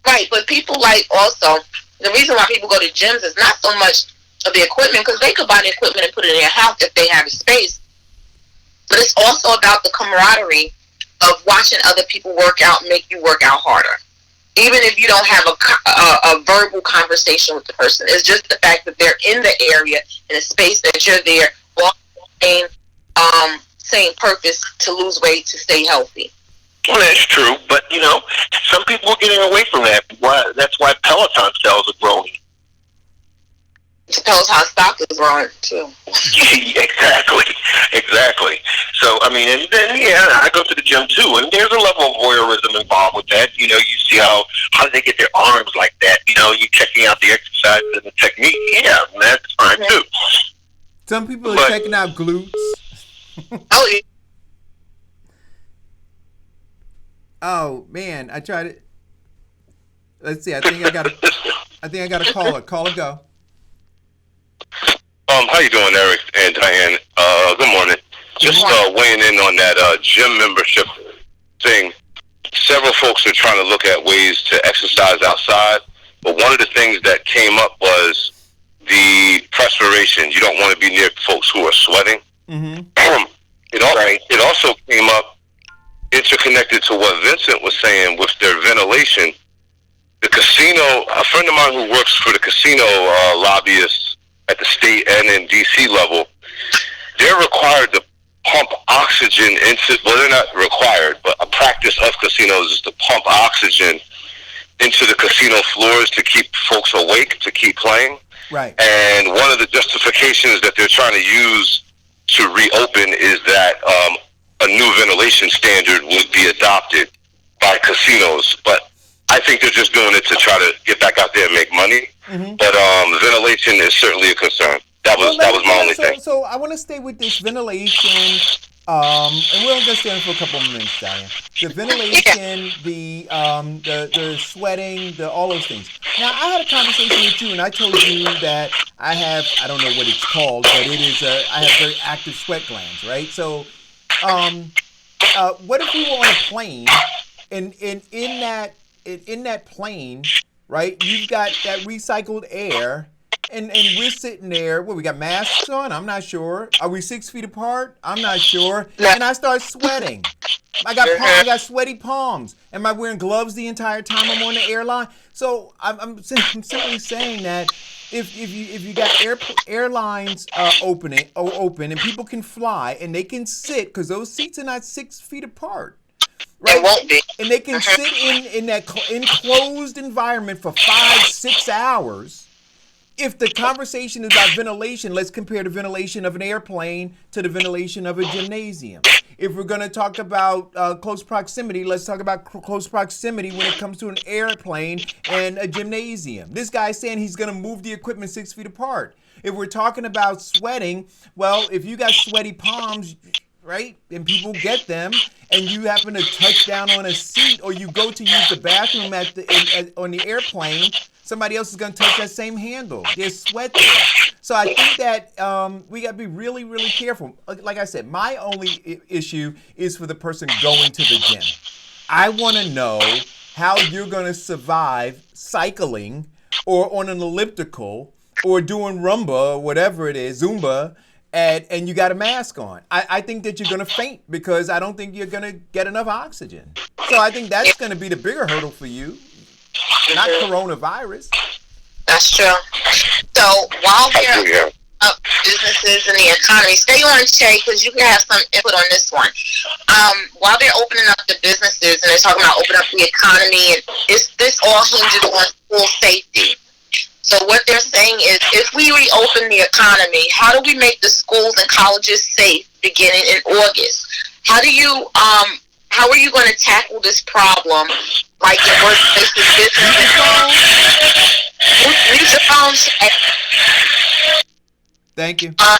Right, but people also, the reason why people go to gyms is not so much of the equipment, because they could buy the equipment and put it in their house if they have a space, but it's also about the camaraderie of watching other people work out and make you work out harder. Even if you don't have a verbal conversation with the person, it's just the fact that they're in the area, in a space that you're there, walking, same purpose, to lose weight, to stay healthy. Well, that's true, but, some people are getting away from that. That's why Peloton sales are growing. Peloton stock is growing, too. Exactly. So, I mean, and then, I go to the gym, too, and there's a level of voyeurism involved with that. You see how do they get their arms like that? You're checking out the exercise and the technique. Yeah, that's fine, too. some people are checking out glutes. Oh, yeah. Oh man, I tried it. Let's see. I think I got a caller. Caller, go. How you doing, Eric and Diane? Good morning. Just weighing in on that gym membership thing. Several folks are trying to look at ways to exercise outside, but one of the things that came up was the perspiration. You don't want to be near folks who are sweating. Mm-hmm. It also came up interconnected to what Vincent was saying with their ventilation. The casino, a friend of mine who works for the casino lobbyists at the state and in DC level, they're required to pump oxygen into, well, they're not required, but a practice of casinos is to pump oxygen into the casino floors to keep folks awake, to keep playing. Right. And one of the justifications that they're trying to use to reopen is that a new ventilation standard would be adopted by casinos. But I think they're just doing it to try to get back out there and make money. Mm-hmm. But ventilation is certainly a concern. That was my only thing. So I want to stay with this ventilation, and we'll just stay for a couple of minutes, Diane. The ventilation, the sweating, all those things. Now, I had a conversation with you, and I told you that I don't know what it's called, but it is I have very active sweat glands, right? So, what if we were on a plane, and in that plane, right? You've got that recycled air. And we're sitting there. Well, we got masks on. I'm not sure. Are we 6 feet apart? I'm not sure. And I start sweating. I got sweaty palms. Am I wearing gloves the entire time I'm on the airline? So I'm simply saying that if you got airlines open and people can fly and they can sit, because those seats are not 6 feet apart. Right? They won't be. And they can sit in that enclosed environment for 5-6 hours. If the conversation is about ventilation, let's compare the ventilation of an airplane to the ventilation of a gymnasium. If we're going to talk about close proximity, let's talk about close proximity when it comes to an airplane and a gymnasium. This guy's saying he's going to move the equipment 6 feet apart. If we're talking about sweating, well, if you got sweaty palms, right, and people get them, and you happen to touch down on a seat, or you go to use the bathroom on the airplane, somebody else is going to touch that same handle. There's sweat there. So I think that we got to be really, really careful. Like I said, my only issue is for the person going to the gym. I want to know how you're going to survive cycling or on an elliptical or doing Rumba or whatever it is, Zumba, and you got a mask on. I think that you're going to faint because I don't think you're going to get enough oxygen. So I think that's going to be the bigger hurdle for you, not coronavirus. That's true. So while we're up businesses and the economy, stay on, Shay, because you can have some input on this one. While they're opening up the businesses and they're talking about opening up the economy, and this all hinges on school safety. So what they're saying is, if we reopen the economy, how do we make the schools and colleges safe beginning in August? How are you going to tackle this problem, like in workplaces, businesses? Mute your phones. Thank you. How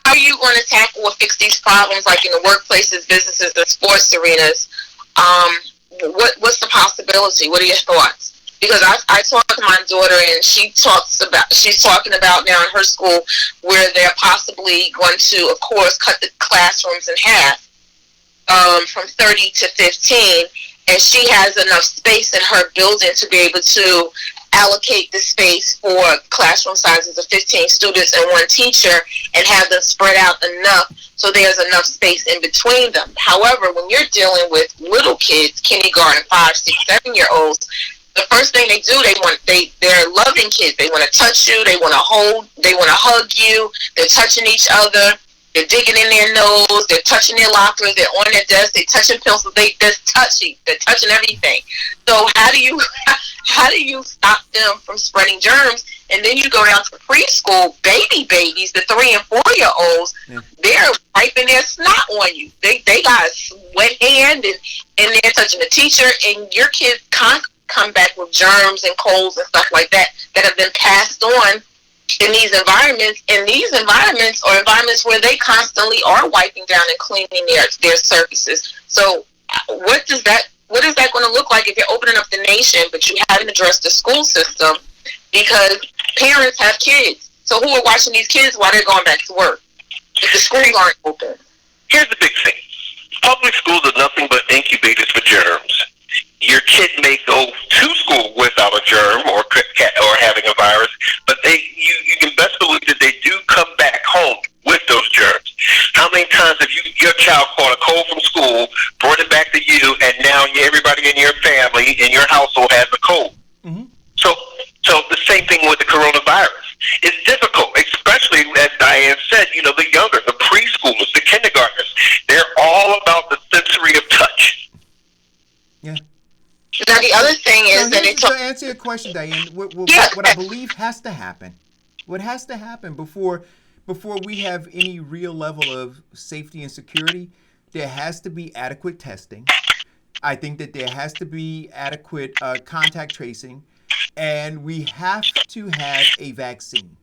are you going to tackle or fix these problems, like in the workplaces, businesses, the sports arenas? What's the possibility? What are your thoughts? Because I talked to my daughter, and she's talking about now in her school where they're possibly going to, of course, cut the classrooms in half, from 30 to 15, and she has enough space in her building to be able to allocate the space for classroom sizes of 15 students and one teacher and have them spread out enough so there's enough space in between them. However, when you're dealing with little kids, kindergarten, 5, 6, 7-year-olds, the first thing they do, they're loving kids. They want to touch you. They want to hold. They want to hug you. They're touching each other. They're digging in their nose. They're touching their lockers. They're on their desk. They're touching pencils. They're touching. They're touching everything. So how do you stop them from spreading germs? And then you go down to preschool, babies, the 3 and 4-year-olds. Yeah. They're wiping their snot on you. They got a wet hand and they're touching the teacher, and your kids come back with germs and colds and stuff like that have been passed on in these environments. And these environments are environments where they constantly are wiping down and cleaning their surfaces. So what is that going to look like if you're opening up the nation, but you haven't addressed the school system? Because parents have kids. So who are watching these kids while they're going back to work if the schools aren't open? Here's the big thing. Public schools are nothing but incubators for germs. Your kid may go to school without a germ or having a virus, but you can best believe that they do come back home with those germs. How many times have your child caught a cold from school, brought it back to you, and now everybody in your family, in your household, has a cold? Mm-hmm. So the same thing with the coronavirus. It's difficult, especially, as Diane said, the younger, the preschoolers, the kindergartners. They're all about the sensory of touch. Yeah. Now the other thing is to answer your question, Diane, what I believe has to happen, before we have any real level of safety and security, there has to be adequate testing. I think that there has to be adequate contact tracing, and we have to have a vaccine.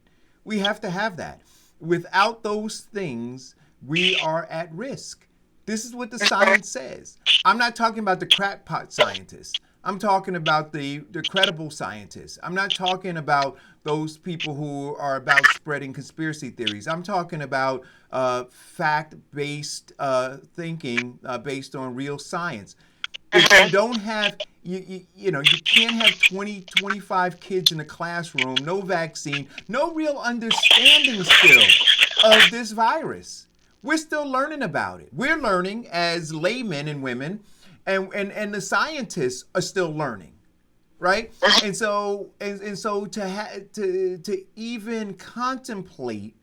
We have to have that. Without those things, we are at risk. This is what the science says. I'm not talking about the crackpot scientists. I'm talking about the credible scientists. I'm not talking about those people who are about spreading conspiracy theories. I'm talking about fact-based thinking based on real science. If you don't have, you can't have 20, 25 kids in a classroom, no vaccine, no real understanding still of this virus. We're still learning about it. We're learning as laymen and women, and the scientists are still learning, right? And so to even contemplate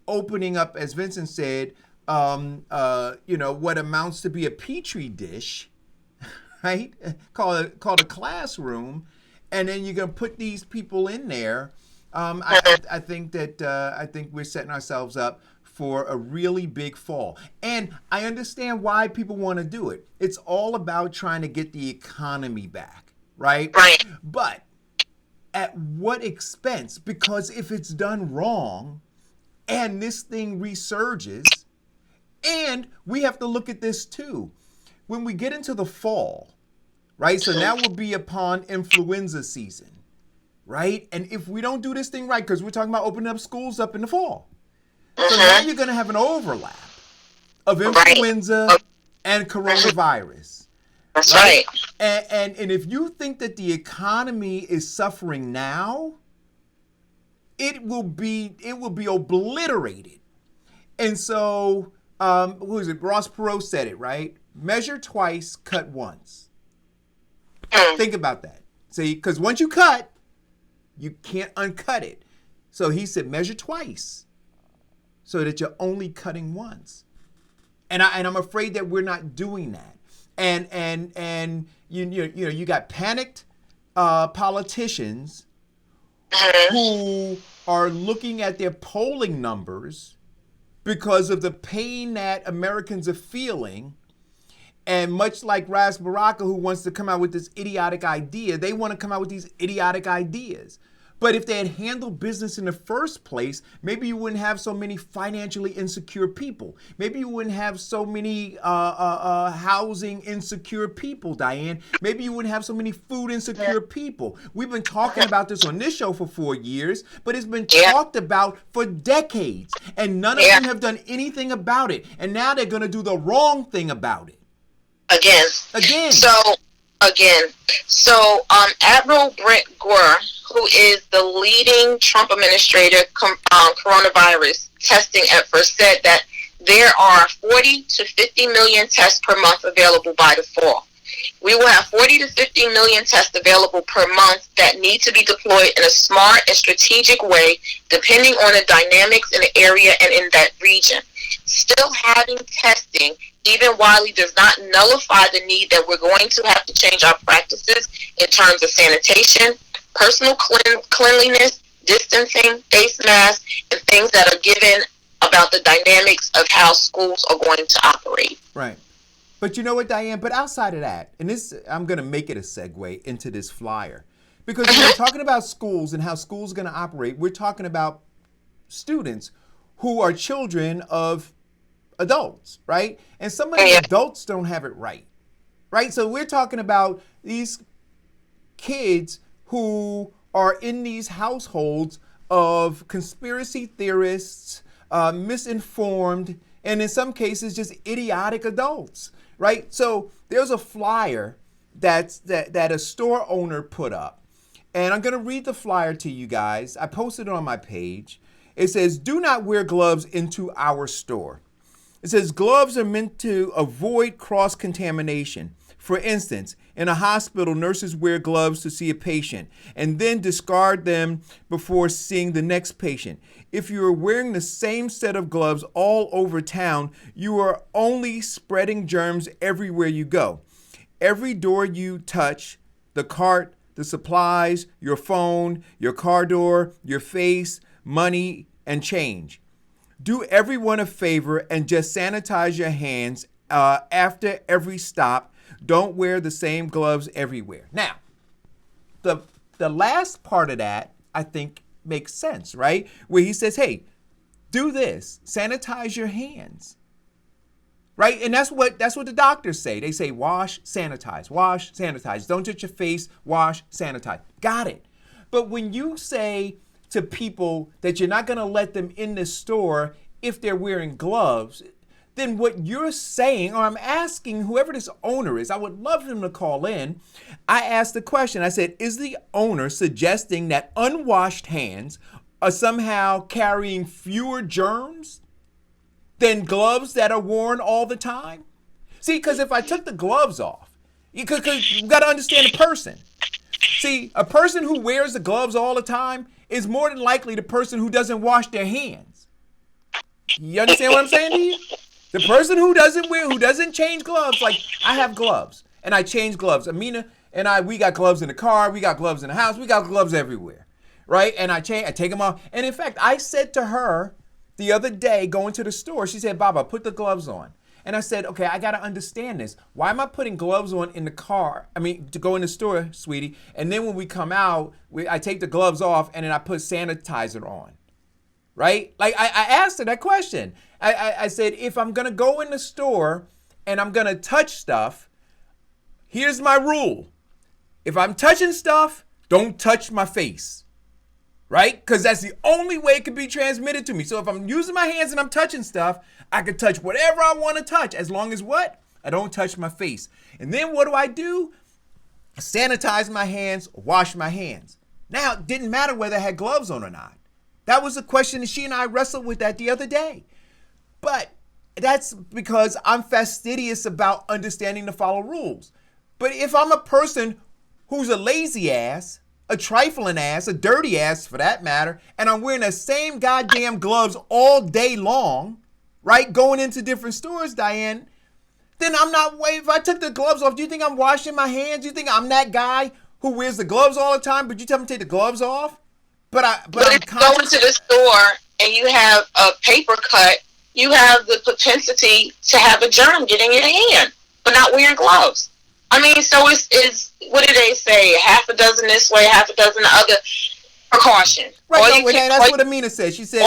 opening up, as Vincent said, what amounts to be a petri dish, right? Called a classroom, and then you're gonna put these people in there I think that I think we're setting ourselves up for a really big fall. And I understand why people want to do it. It's all about trying to get the economy back, right? Right. But at what expense? Because if it's done wrong and this thing resurges, and we have to look at this too. When we get into the fall, right? So now we'll be upon influenza season, right? And if we don't do this thing right, because we're talking about opening up schools up in the fall. So now you're going to have an overlap of influenza and coronavirus. That's right. And if you think that the economy is suffering now, it will be obliterated. And so, who is it? Ross Perot said it, right? Measure twice, cut once. Think about that. See, because once you cut, you can't uncut it. So he said, measure twice, so that you're only cutting once. And I'm afraid that we're not doing that. And you got panicked politicians who are looking at their polling numbers because of the pain that Americans are feeling. And much like Ras Baraka, who wants to come out with this idiotic idea, they want to come out with these idiotic ideas. But if they had handled business in the first place, maybe you wouldn't have so many financially insecure people. Maybe you wouldn't have so many housing insecure people, Diane. Maybe you wouldn't have so many food insecure people. We've been talking about this on this show for 4 years, but it's been talked about for decades. And none of them have done anything about it. And now they're going to do the wrong thing about it. Again. So Admiral Brent Gore, who is the leading Trump administrator coronavirus testing effort, said that there are 40 to 50 million tests per month available by the fall. We will have 40 to 50 million tests available per month that need to be deployed in a smart and strategic way, depending on the dynamics in the area and in that region. Still having testing, even widely, does not nullify the need that we're going to have to change our practices in terms of sanitation, personal cleanliness, distancing, face masks, and things that are given about the dynamics of how schools are going to operate. Right. But you know what, Diane? But outside of that, and this, I'm going to make it a segue into this flyer. Because when we're talking about schools and how schools are going to operate, we're talking about students who are children of adults, right? And some of the adults don't have it right, right? So we're talking about these kids who are in these households of conspiracy theorists, misinformed, and in some cases just idiotic adults, right? So there's a flyer that a store owner put up, and I'm going to read the flyer to you guys. I posted it on my page. It says, "Do not wear gloves into our store." It says gloves are meant to avoid cross-contamination. For instance, in a hospital, nurses wear gloves to see a patient and then discard them before seeing the next patient. If you are wearing the same set of gloves all over town, you are only spreading germs everywhere you go. Every door you touch, the cart, the supplies, your phone, your car door, your face, money, and change. Do everyone a favor and just sanitize your hands after every stop. Don't wear the same gloves everywhere. Now, the last part of that, I think, makes sense, right? Where he says, hey, do this. Sanitize your hands. Right? And that's what the doctors say. They say wash, sanitize, wash, sanitize. Don't touch your face, wash, sanitize. Got it. But when you say to people that you're not going to let them in the store if they're wearing gloves, then what you're saying, or I'm asking whoever this owner is, I would love him to call in. I asked the question, I said, is the owner suggesting that unwashed hands are somehow carrying fewer germs than gloves that are worn all the time? See, because if I took the gloves off, because you got to understand a person. See, a person who wears the gloves all the time is more than likely the person who doesn't wash their hands. You understand what I'm saying to you? The person who doesn't change gloves, like I have gloves and I change gloves. Amina and we got gloves in the car, we got gloves in the house, we got gloves everywhere, right? And I take them off. And in fact, I said to her the other day going to the store, she said, Baba, put the gloves on. And I said, okay, I got to understand this. Why am I putting gloves on in the car? I mean, to go in the store, sweetie. And then when we come out, I take the gloves off and then I put sanitizer on, right? Like I asked her that question. I said, if I'm going to go in the store and I'm going to touch stuff, here's my rule. If I'm touching stuff, don't touch my face. Right? Because that's the only way it can be transmitted to me. So if I'm using my hands and I'm touching stuff, I can touch whatever I want to touch as long as what? I don't touch my face. And then what do? I sanitize my hands, wash my hands. Now, it didn't matter whether I had gloves on or not. That was a question that she and I wrestled with that the other day. But that's because I'm fastidious about understanding to follow rules. But if I'm a person who's a lazy ass, a trifling ass, a dirty ass for that matter, and I'm wearing the same goddamn gloves all day long, right? Going into different stores, Diane, then I'm not, if I took the gloves off, do you think I'm washing my hands? Do you think I'm that guy who wears the gloves all the time, but you tell me to take the gloves off? But if you go into the store and you have a paper cut, you have the propensity to have a germ get in your hand, but not wearing gloves. I mean, so it's what do they say? Half a dozen this way, half a dozen the other. Precaution. Right. That's what Amina said. She said,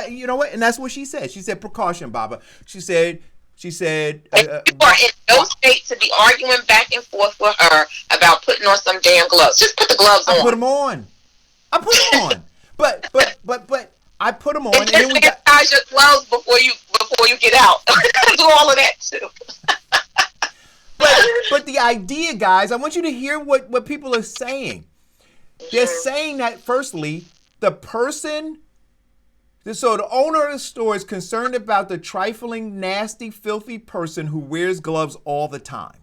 you know what? And that's what she said. She said precaution, Baba. She said. You are in no state to be arguing back and forth with her about putting on some damn gloves. Just put the gloves on. I put them on. But I put them on. And then we sanitize your gloves before you get out. Do all of that too. But the idea, guys, I want you to hear what people are saying. They're saying that, firstly, the owner of the store is concerned about the trifling, nasty, filthy person who wears gloves all the time,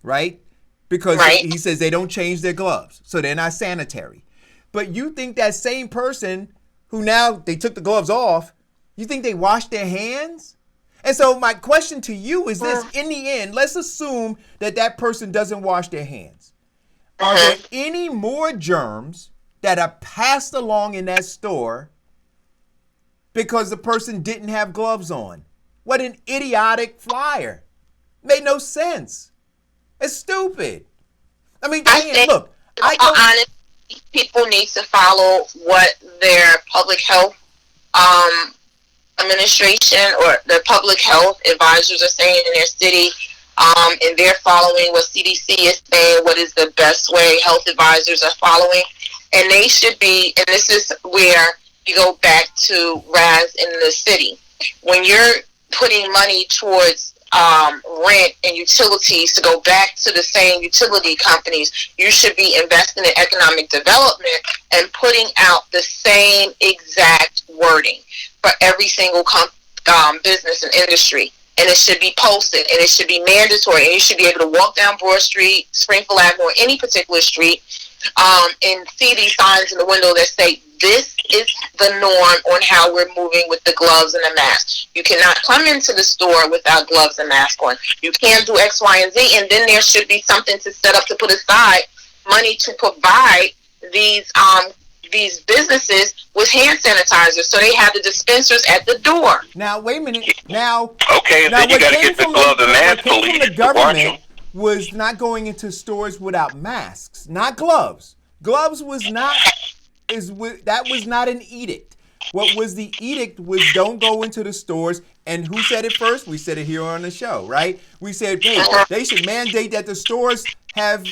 right? Because he says they don't change their gloves, so they're not sanitary. But you think that same person who now they took the gloves off, you think they wash their hands? And so my question to you is this: in the end, let's assume that person doesn't wash their hands. Are there any more germs that are passed along in that store because the person didn't have gloves on? What an idiotic flyer. Made no sense. It's stupid. I mean, Diane, look. Honestly, people need to follow what their public health administration or the public health advisors are saying in their city, and they're following what CDC is saying, what is the best way health advisors are following. And they should be, and this is where you go back to Raz in the city. When you're putting money towards rent and utilities to go back to the same utility companies, you should be investing in economic development and putting out the same exact wording for every single business and industry. And it should be posted, and it should be mandatory, and you should be able to walk down Broad Street, Springfield Avenue, or any particular street, and see these signs in the window that say, this is the norm on how we're moving with the gloves and the mask. You cannot come into the store without gloves and mask on. You can't do X, Y, and Z, and then there should be something to set up to put aside money to provide these businesses with hand sanitizers, so they have the dispensers at the door. Now, wait a minute. Now, okay, then you got to get the glove and mask police. The government was not going into stores without masks, not gloves. Gloves was not that was not an edict. What was the edict was don't go into the stores. And who said it first? We said it here on the show, right? We said, hey, they should mandate that the stores have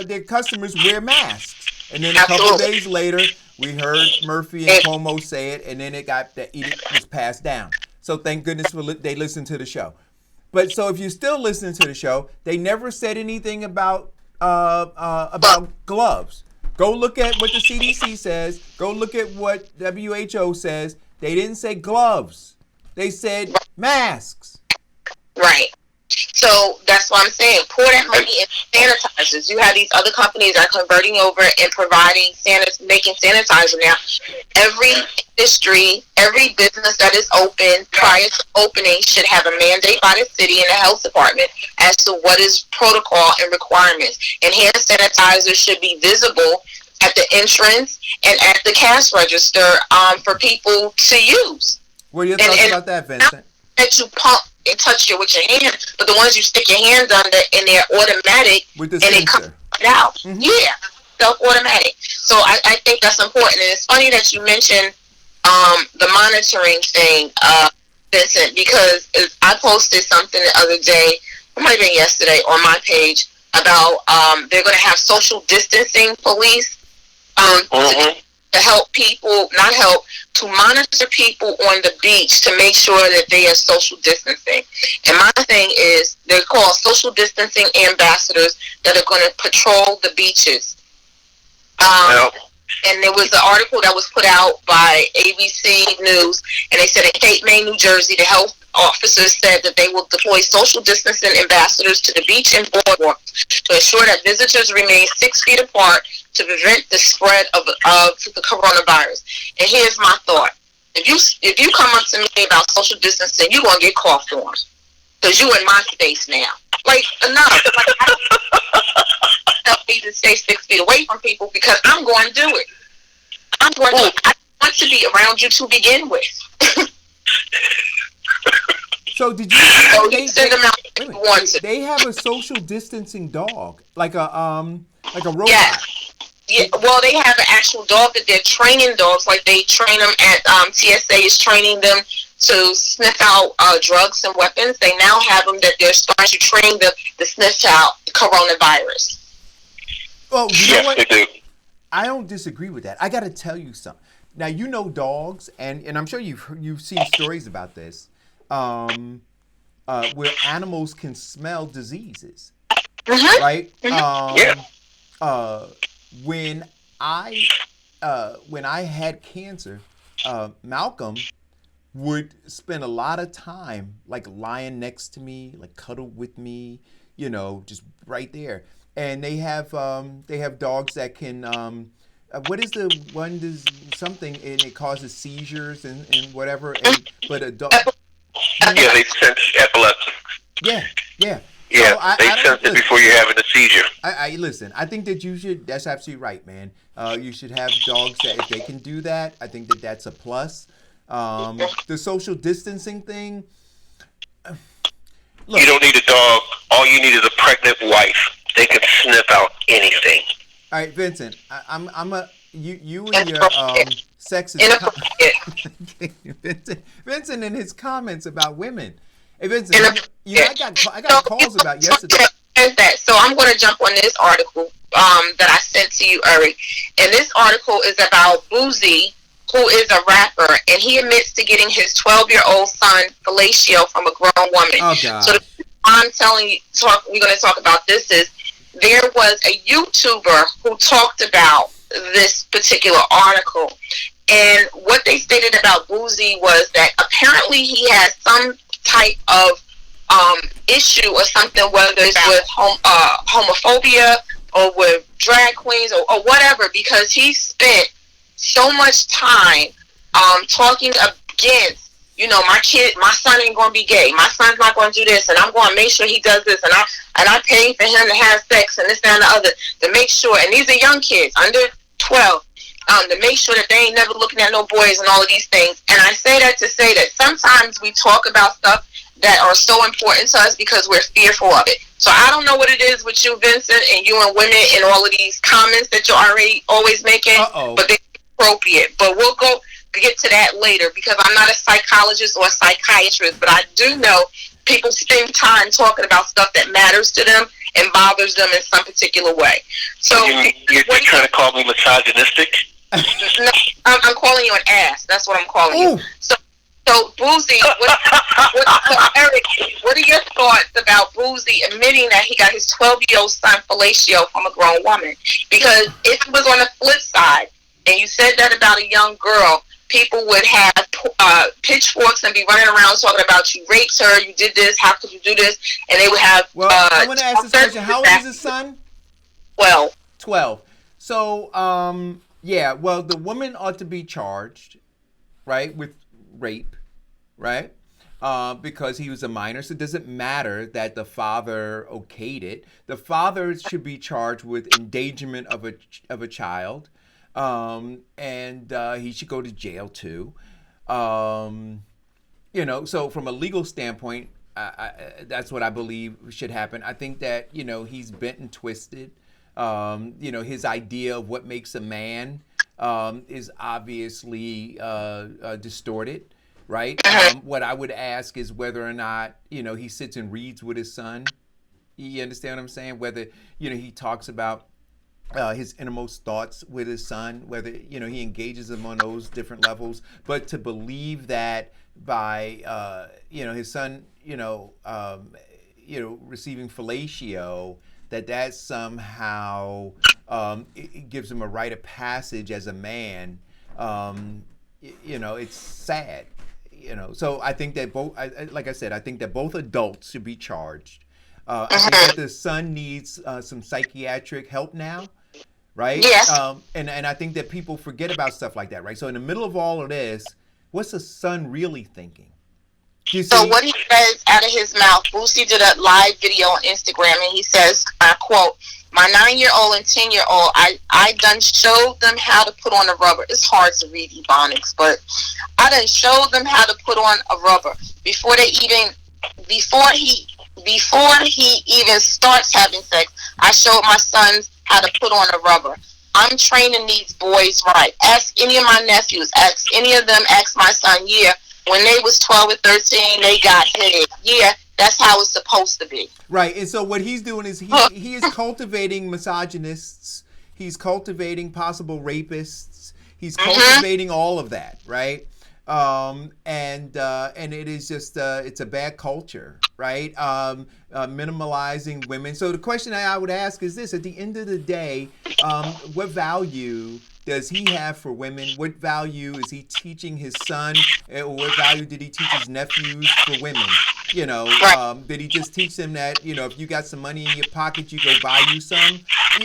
their customers wear masks. And then a couple of days later, we heard Murphy and Cuomo say it, and then the edict was passed down. So thank goodness they listened to the show. But so if you're still listening to the show, they never said anything about gloves. Go look at what the CDC says. Go look at what WHO says. They didn't say gloves. They said masks. Right. So that's what I'm saying. Pour that money in sanitizers. You have these other companies that are converting over and providing making sanitizer now. Every industry, every business that is open prior to opening should have a mandate by the city and the health department as to what is protocol and requirements. And hand sanitizer should be visible at the entrance and at the cash register for people to use. What are your thoughts about that, Vincent? That you pump and touch it with your hand, but the ones you stick your hands under and they're automatic With the and it sensor. comes out. Yeah, self-automatic. So I think that's important. And it's funny that you mentioned the monitoring thing, Vincent, because I posted something the other day, it might have been yesterday, on my page about they're going to have social distancing police to help people, not help, to monitor people on the beach to make sure that they are social distancing. And my thing is, they're called social distancing ambassadors that are going to patrol the beaches. And there was an article that was put out by ABC News, and they said in Cape May, New Jersey, the health officers said that they will deploy social distancing ambassadors to the beach and boardwalk to ensure that visitors remain 6 feet apart to prevent the spread of the coronavirus. And here's my thought. If you come up to me about social distancing, you're going to get coughed on. Because you in my space now. Like, enough. Like, I don't need to stay 6 feet away from people because I'm going to do it. I want to be around you to begin with. So did you? So you send them out if you want to. They have a social distancing dog, like a robot. Yeah, well, they have an actual dog that they're training dogs. Like they train them at TSA is training them to sniff out drugs and weapons. They now have them that they're starting to train them to sniff out coronavirus. Oh, you know what? They do. I don't disagree with that. I got to tell you something. Now you know dogs, and I'm sure you've seen stories about this, where animals can smell diseases, right? When I had cancer, Malcolm would spend a lot of time like lying next to me, like cuddle with me, just right there. And they have dogs that can what is the one does something and it causes seizures and whatever, but a dog. Yeah, they sense epilepsy. Yeah. Yeah, So they sense it before you're having a seizure. I listen. I think that you should. That's absolutely right, man. You should have dogs that if they can do that, I think that that's a plus. The social distancing thing. Look, You don't need a dog. All you need is a pregnant wife. They can sniff out anything. all right, Vincent. I'm a you and your sexist. Vincent and his comments about women. Hey, Vincent, I got calls about yesterday. So I'm going to jump on this article that I sent to you, Eric. And this article is about Boozy, who is a rapper, and he admits to getting his 12-year-old son fellatio from a grown woman. Oh, God. So I'm telling you, we're going to talk about this is there was a YouTuber who talked about this particular article. And what they stated about Boozy was that apparently he has some type of issue or something, whether it's with homophobia or with drag queens or whatever, because he spent so much time talking against, my son ain't going to be gay. My son's not going to do this, and I'm going to make sure he does this, and I pay for him to have sex and this, that, and the other, to make sure, and these are young kids, under 12, to make sure that they ain't never looking at no boys and all of these things. And I say that to say that sometimes we talk about stuff that are so important to us because we're fearful of it. So I don't know what it is with you, Vincent, and you and women and all of these comments that you're always making, but they're appropriate. But we'll get to that later because I'm not a psychologist or a psychiatrist, but I do know people spend time talking about stuff that matters to them and bothers them in some particular way. So You're trying to call me misogynistic? No, I'm calling you an ass. That's what I'm calling you. So Boozy, Eric, what are your thoughts about Boozy admitting that he got his 12-year-old son fellatio from a grown woman? Because if it was on the flip side, and you said that about a young girl, people would have pitchforks and be running around talking about you raped her, you did this, how could you do this? And they would have... Well, I want to ask this question. How old is his son? 12. 12. So, the woman ought to be charged, right, with rape, right? because he was a minor. So it doesn't matter that the father okayed it. The father should be charged with endangerment of a child, and he should go to jail too. So from a legal standpoint, that's what I believe should happen. I think that he's bent and twisted. His idea of what makes a man is obviously distorted, right? What I would ask is whether or not he sits and reads with his son. You understand what I'm saying? Whether he talks about his innermost thoughts with his son, whether he engages him on those different levels. But to believe that by his son receiving fellatio, that somehow it gives him a rite of passage as a man, it's sad. So I think that both, like I said, I think that both adults should be charged. I think that the son needs some psychiatric help now, right? Yes. And I think that people forget about stuff like that, right? So in the middle of all of this, what's the son really thinking? So what he says out of his mouth, Boosie did a live video on Instagram, and he says, I quote, "My 9-year-old and 10-year-old, I done showed them how to put on a rubber." It's hard to read Ebonics, but I done showed them how to put on a rubber before he even starts having sex. I showed my sons how to put on a rubber. I'm training these boys right. Ask any of my nephews. Ask any of them. Ask my son. Yeah, when they was 12 or 13, they got head. Yeah, that's how it's supposed to be. Right, and so what he's doing is he is cultivating misogynists. He's cultivating possible rapists. He's cultivating all of that, right? And it is just it's a bad culture, right? Minimalizing women. So the question I would ask is this: at the end of the day, what value does he have for women? What value is he teaching his son? Or what value did he teach his nephews for women? Did he just teach them that if you got some money in your pocket, you go buy you some?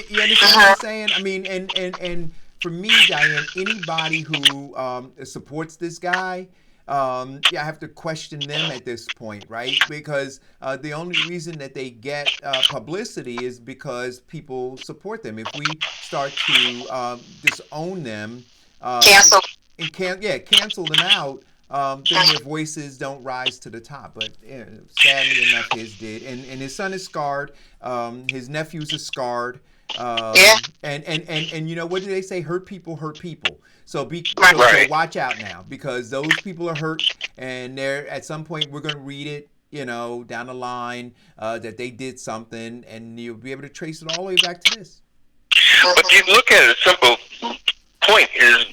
You understand what I'm saying? I mean, and for me, Diane, anybody who supports this guy, I have to question them at this point, right? Because the only reason that they get publicity is because people support them. If we start to disown them, Cancel. Cancel them out, then their voices don't rise to the top. But sadly enough, his did, and his son is scarred. His nephews are scarred. And what do they say? Hurt people hurt people. So so watch out now, because those people are hurt, and they're at some point we're going to read it, down the line that they did something, and you'll be able to trace it all the way back to this. But you look at it, a simple point is,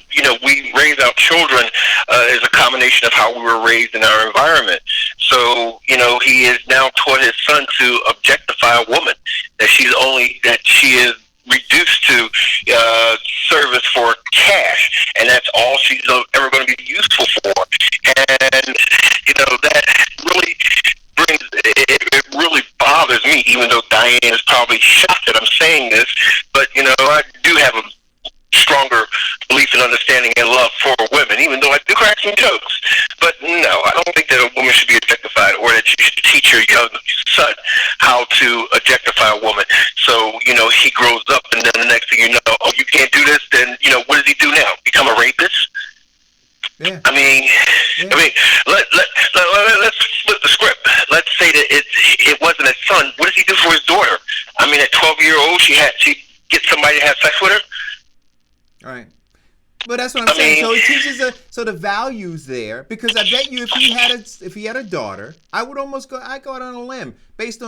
we raise our children as a combination of how we were raised in our environment. So, he has now taught his son to objectify a woman, that she is reduced to service for cash, and that's all she's ever going to be useful for. And, that really it really bothers me, even though Diane is probably shocked that I'm saying this, but, I do have a stronger belief and understanding and love for women, even though I do crack some jokes. But no, I don't think that a woman should be objectified, or that you should teach your young son how to objectify a woman. So, he grows up, and then the next thing you know, oh, you can't do this, then, what does he do now? Become a rapist? Yeah. I mean, let's flip the script. Let's say that it wasn't his son. What does he do for his daughter? I mean, at 12-year-old, she gets somebody to have sex with her? All right. But that's what I'm saying. So it teaches the values there, because I bet you if he had a daughter, I would almost go out on a limb based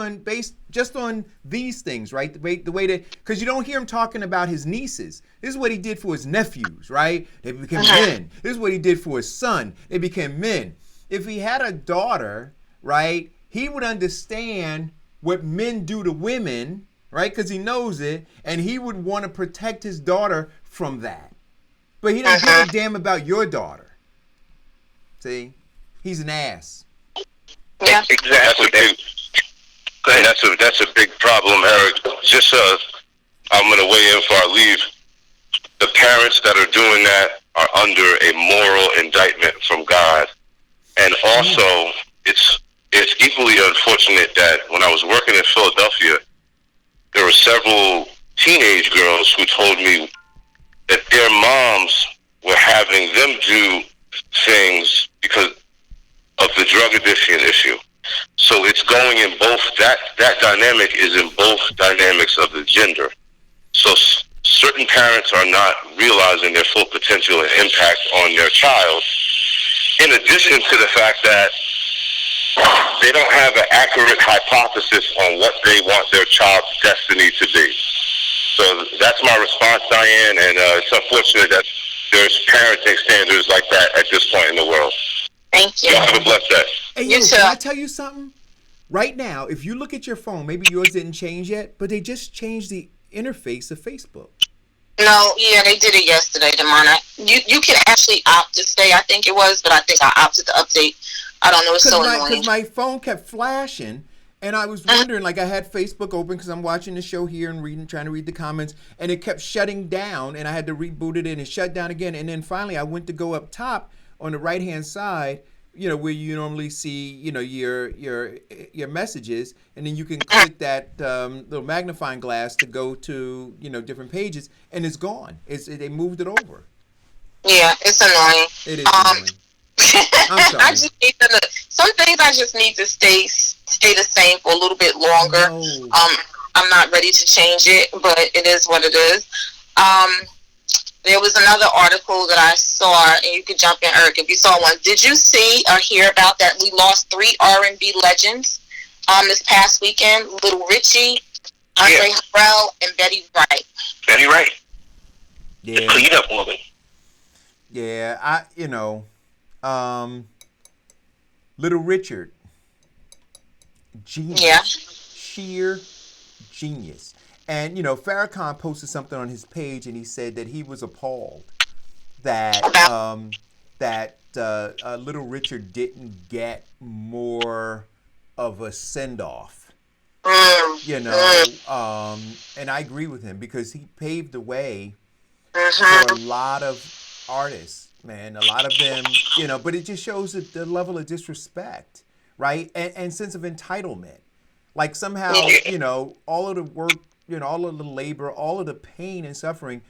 just on these things, right? The way that, because you don't hear him talking about his nieces. This is what he did for his nephews, right? They became men. This is what he did for his son. They became men. If he had a daughter, right, he would understand what men do to women, right? Because he knows it, and he would want to protect his daughter from that. But he doesn't give a damn about your daughter. See? He's an ass. Yeah. Exactly. And that's a big problem, Eric. Just I'm going to weigh in before I leave. The parents that are doing that are under a moral indictment from God. And also, it's equally unfortunate that when I was working in Philadelphia, there were several teenage girls who told me that their moms were having them do things because of the drug addiction issue. So it's going in both, that dynamic is in both dynamics of the gender. So certain parents are not realizing their full potential and impact on their child, in addition to the fact that they don't have an accurate hypothesis on what they want their child's destiny to be. So that's my response, Diane, and it's unfortunate that there's parenting standards like that at this point in the world. Thank you. Y'all have a blessed day. Hey, yo, can I tell you something? Right now, if you look at your phone, maybe yours didn't change yet, but they just changed the interface of Facebook. No, yeah, they did it yesterday, Damona. You can actually opt to stay, I think it was, but I think I opted to update. I don't know, it's so annoying. Because my phone kept flashing, and I was wondering, like I had Facebook open because I'm watching the show here and trying to read the comments, and it kept shutting down, and I had to reboot it and it shut down again, and then finally I went to go up top on the right-hand side, you know, where you normally see, you know, your messages, and then you can click that little magnifying glass to go to, you know, different pages, and it's gone. They moved it over. Yeah, it's annoying. It is annoying. I'm sorry. I just need some things I just need to stay the same for a little bit longer. No. I'm not ready to change it, but it is what it is. There was another article that I saw, and you could jump in, Eric, if you saw one. Did you see or hear about that we lost 3 R&B legends this past weekend? Little Richie, Andre Harrell, and Betty Wright. Betty Wright. Yeah. The cleanup woman. Yeah, Little Richard, genius, Yeah. sheer genius. And, you know, Farrakhan posted something on his page, and he said that he was appalled that Little Richard didn't get more of a send-off. You know, and I agree with him because he paved the way for a lot of artists, man. A lot of them, you know, but it just shows the level of disrespect, right? And sense of entitlement. Like somehow, you know, all of the work, you know, all of the labor, all of the pain and suffering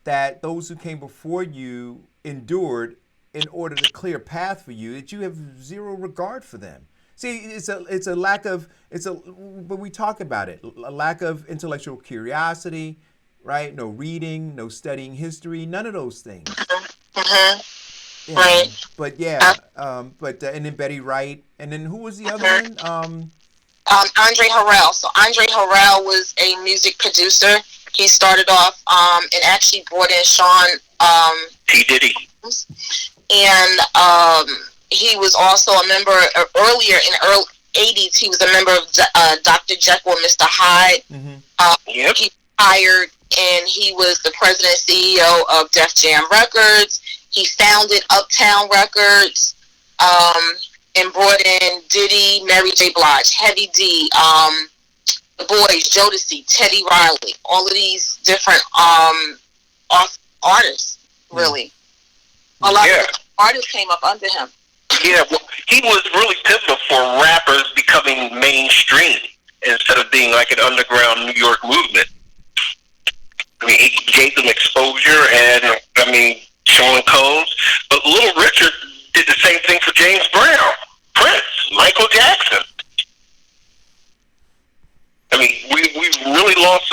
that those who came before you endured in order to clear a path for you, that you have zero regard for them. See, it's a lack of, but we talk about it, a lack of intellectual curiosity, right? No reading, no studying history, none of those things. You know, Right. but yeah, and then Betty Wright, and then who was the other one? Andre Harrell. So Andre Harrell was a music producer. He started off and actually brought in Sean P. Diddy. And he was also a member earlier in the early 80s. He was a member of Dr. Jekyll and Mr. Hyde. Yep. He hired, and he was the president and CEO of Def Jam Records. He founded Uptown Records. And brought in Diddy, Mary J. Blige, Heavy D, the Boys, Jodeci, Teddy Riley, all of these different artists, really. A lot of the artists came up under him. Yeah, well, he was really pivotal for rappers becoming mainstream instead of being like an underground New York movement. I mean, he gave them exposure, and I mean, Sean Combs, but Little Richard did the same thing for James Brown, Prince, Michael Jackson. I mean, we've really lost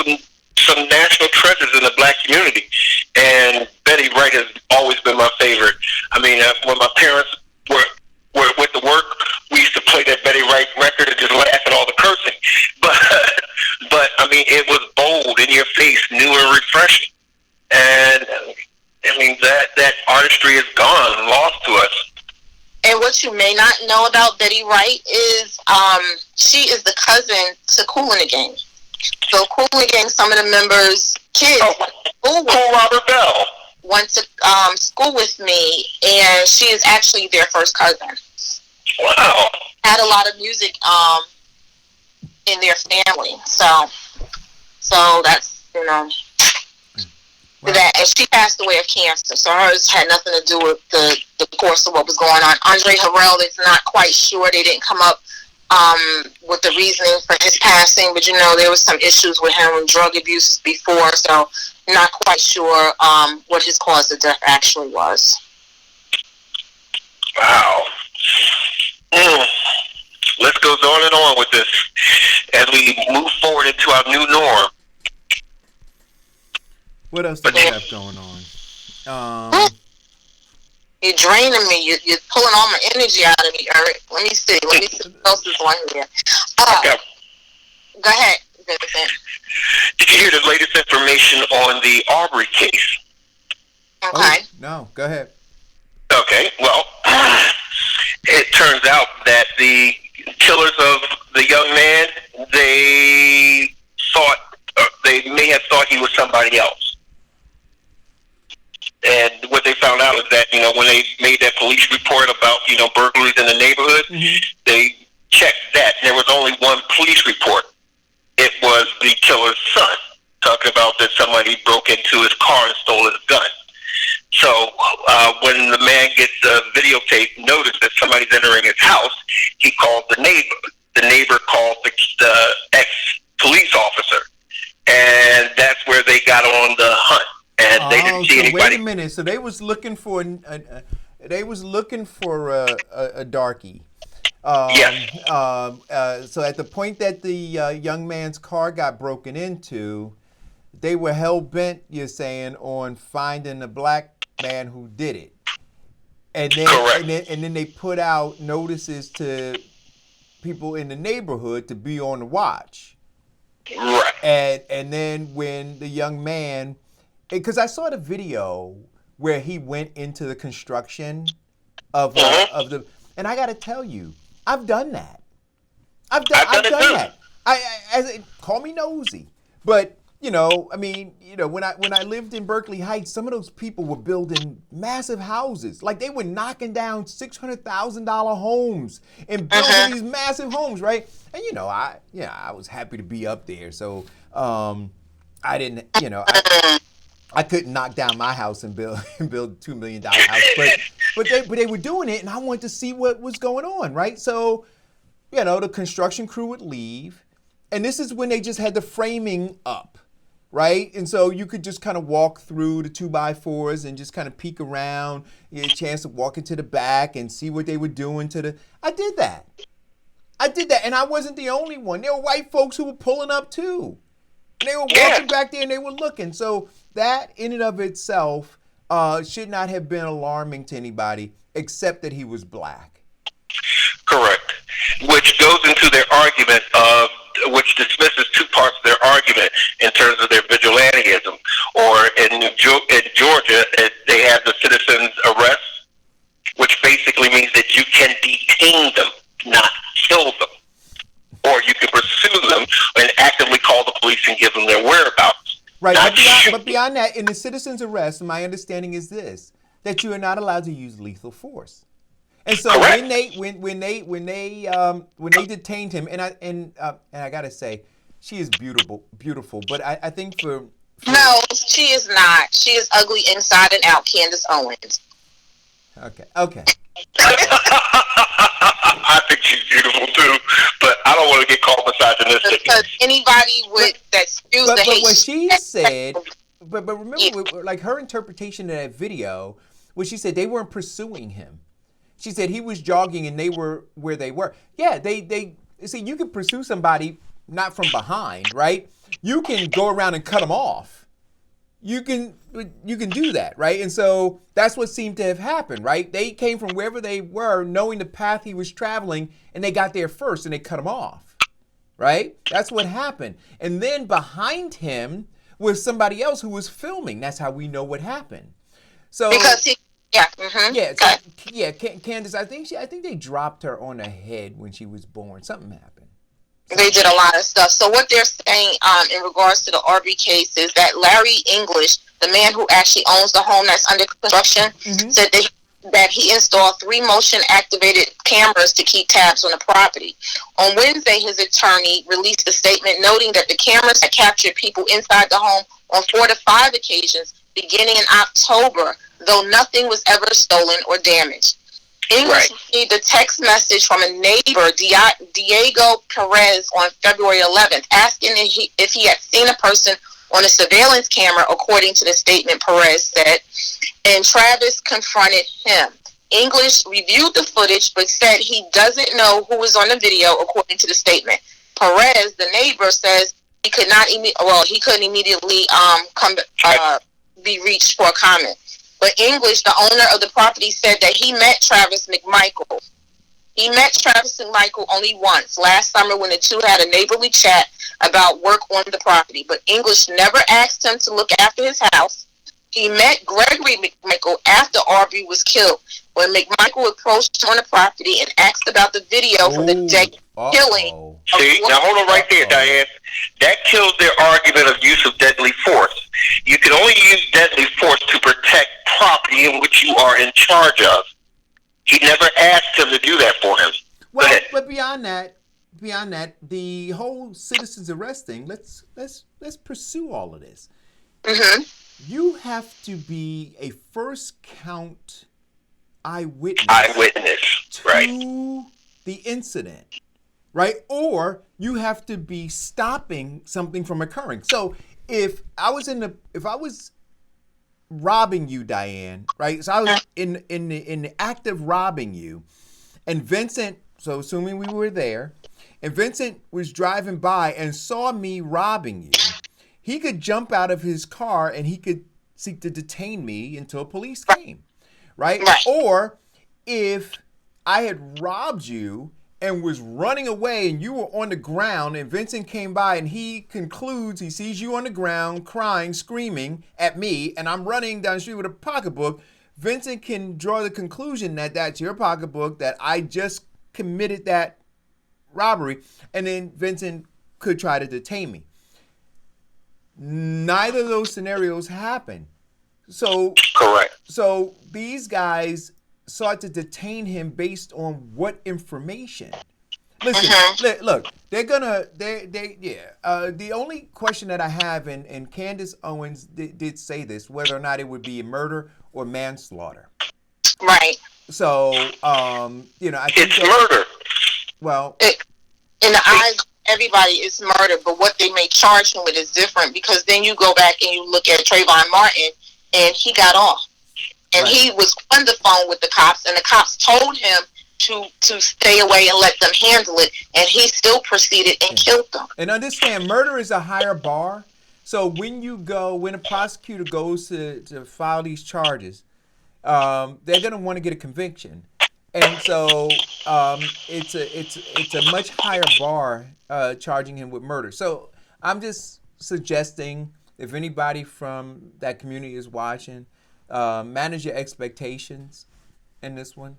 some national treasures in the black community, and Betty Wright has always been my favorite. I mean, when my parents were with the work, we used to play that Betty Wright record and just laugh at all the cursing. But I mean, it was bold, in your face, new and refreshing. And I mean, that artistry is gone, lost to us. And what you may not know about Betty Wright is she is the cousin to Kool and the Gang. So Kool and the Gang, some of the members' kids Cool Robert Bell went to school with me, and she is actually their first cousin. Wow. Had a lot of music in their family. So that's, you know. Wow. That, and she passed away of cancer. So hers had nothing to do with the course of what was going on. Andre Harrell is not quite sure. They didn't come up with the reasoning for his passing, but there was some issues with him and drug abuse before, so not quite sure what his cause of death actually was. Wow. List goes on and on with this as we move forward into our new norm. What else do we have going on? You're draining me. You're pulling all my energy out of me, Eric. Let me see what else is on here. Okay. Go ahead, Vincent. Did you hear the latest information on the Aubrey case? Okay. Oh, no, go ahead. Okay, well, it turns out that the killers of the young man, they may have thought he was somebody else. And what they found out is that, when they made that police report about, burglaries in the neighborhood, they checked that. There was only one police report. It was the killer's son, talking about that somebody broke into his car and stole his gun. So when the man gets a videotape notice that somebody's entering his house, he called the neighbor. The neighbor called the ex-police officer. And that's where they got on the hunt. And they didn't see anybody. Wait a minute. So they was looking for a darkie. Yes. So at the point that the young man's car got broken into, they were hell bent, you're saying, on finding the black man who did it. And then, correct. And then they put out notices to people in the neighborhood to be on the watch. Right. And then when the young man, because I saw the video where he went into the construction of the, and I got to tell you, I've done that. I've done that. I call me nosy, but when I lived in Berkeley Heights, some of those people were building massive houses. Like they were knocking down $600,000 homes and building these massive homes, right? And I was happy to be up there, so I didn't, I couldn't knock down my house and build a $2 million house, but they were doing it, and I wanted to see what was going on, right? So, the construction crew would leave, and this is when they just had the framing up, right? And so you could just kind of walk through the 2x4s and just kind of peek around. You had a chance to walk into the back and see what they were doing I did that, and I wasn't the only one. There were white folks who were pulling up too. And they were walking back there and they were looking. So that in and of itself should not have been alarming to anybody except that he was black. Correct. Which goes into their argument which dismisses two parts of their argument in terms of their vigilantism. Or in Georgia, they have the citizens arrest, which basically means that you can detain them, not kill them. Or you can pursue them and actively call the police and give them their whereabouts. Right, but beyond that, in the citizen's arrest, my understanding is this: that you are not allowed to use lethal force. And so when they detained him, and I gotta say, she is beautiful. But I think for no, she is not. She is ugly inside and out. Candace Owens. Okay. I think she's beautiful too, but I don't want to get called misogynistic. Because anybody that spews the hate. But what she said, but remember, like her interpretation of that video, what she said, they weren't pursuing him. She said he was jogging and they were where they were. Yeah, they see, you can pursue somebody not from behind, right? You can go around and cut them off. You can do that, right? And so that's what seemed to have happened, right? They came from wherever they were, knowing the path he was traveling, and they got there first and they cut him off, right? That's what happened. And then behind him was somebody else who was filming. That's how we know what happened. So because Candace, I think they dropped her on the head when she was born. Something happened. They did a lot of stuff. So what they're saying in regards to the Aubrey case is that Larry English, the man who actually owns the home that's under construction, said that he installed 3 motion-activated cameras to keep tabs on the property. On Wednesday, his attorney released a statement noting that the cameras had captured people inside the home on 4 to 5 occasions beginning in October, though nothing was ever stolen or damaged. English received a text message from a neighbor, Diego Perez, on February 11th, asking if he had seen a person on a surveillance camera, according to the statement Perez said, and Travis confronted him. English reviewed the footage, but said he doesn't know who was on the video, according to the statement. Perez, the neighbor, says he could not he couldn't immediately be reached for a comment. But English, the owner of the property, said that he met Travis McMichael. He met Travis McMichael only once, last summer, when the two had a neighborly chat about work on the property. But English never asked him to look after his house. He met Gregory McMichael after Aubrey was killed, when McMichael approached him on the property and asked about the video from the day killing. See, now hold on right there, Diane. That kills their argument of use of deadly force. You can only use deadly force to protect property in which you are in charge of. He never asked him to do that for him. Well, but beyond that, the whole citizens arrest thing. Let's pursue all of this. Mm-hmm. You have to be a first count eyewitness to the incident, right? Or you have to be stopping something from occurring. So if I was robbing you, Diane, right? So I was in the act of robbing you, and Vincent, so assuming we were there, and Vincent was driving by and saw me robbing you, he could jump out of his car and he could seek to detain me until police came, right? Or if I had robbed you and was running away and you were on the ground and Vincent came by and he concludes, he sees you on the ground crying, screaming at me, and I'm running down the street with a pocketbook, Vincent can draw the conclusion that that's your pocketbook, that I just committed that robbery, and then Vincent could try to detain me. Neither of those scenarios happen. So correct. So these guys sought to detain him based on what information? Listen, look, the only question that I have, and Candace Owens did say this, whether or not it would be murder or manslaughter. Right. So, I think it's murder. Well, in the eyes of everybody, it's murder, but what they may charge him with is different, because then you go back and you look at Trayvon Martin, and he got off. And he was on the phone with the cops, and the cops told him to stay away and let them handle it, and he still proceeded and killed them. And understand, murder is a higher bar. So when a prosecutor goes to file these charges, they're going to want to get a conviction. And so it's a much higher bar charging him with murder. So I'm just suggesting, if anybody from that community is watching, manage your expectations in this one.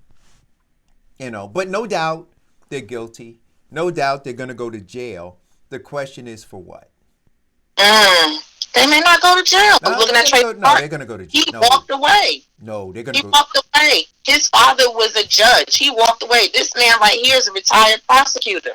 But no doubt they're guilty. No doubt they're going to go to jail. The question is for what? They may not go to jail. No, looking at Trayvon Martin, they're going to go to jail. He walked away. No, they're going to go. He walked away. His father was a judge. He walked away. This man right here is a retired prosecutor,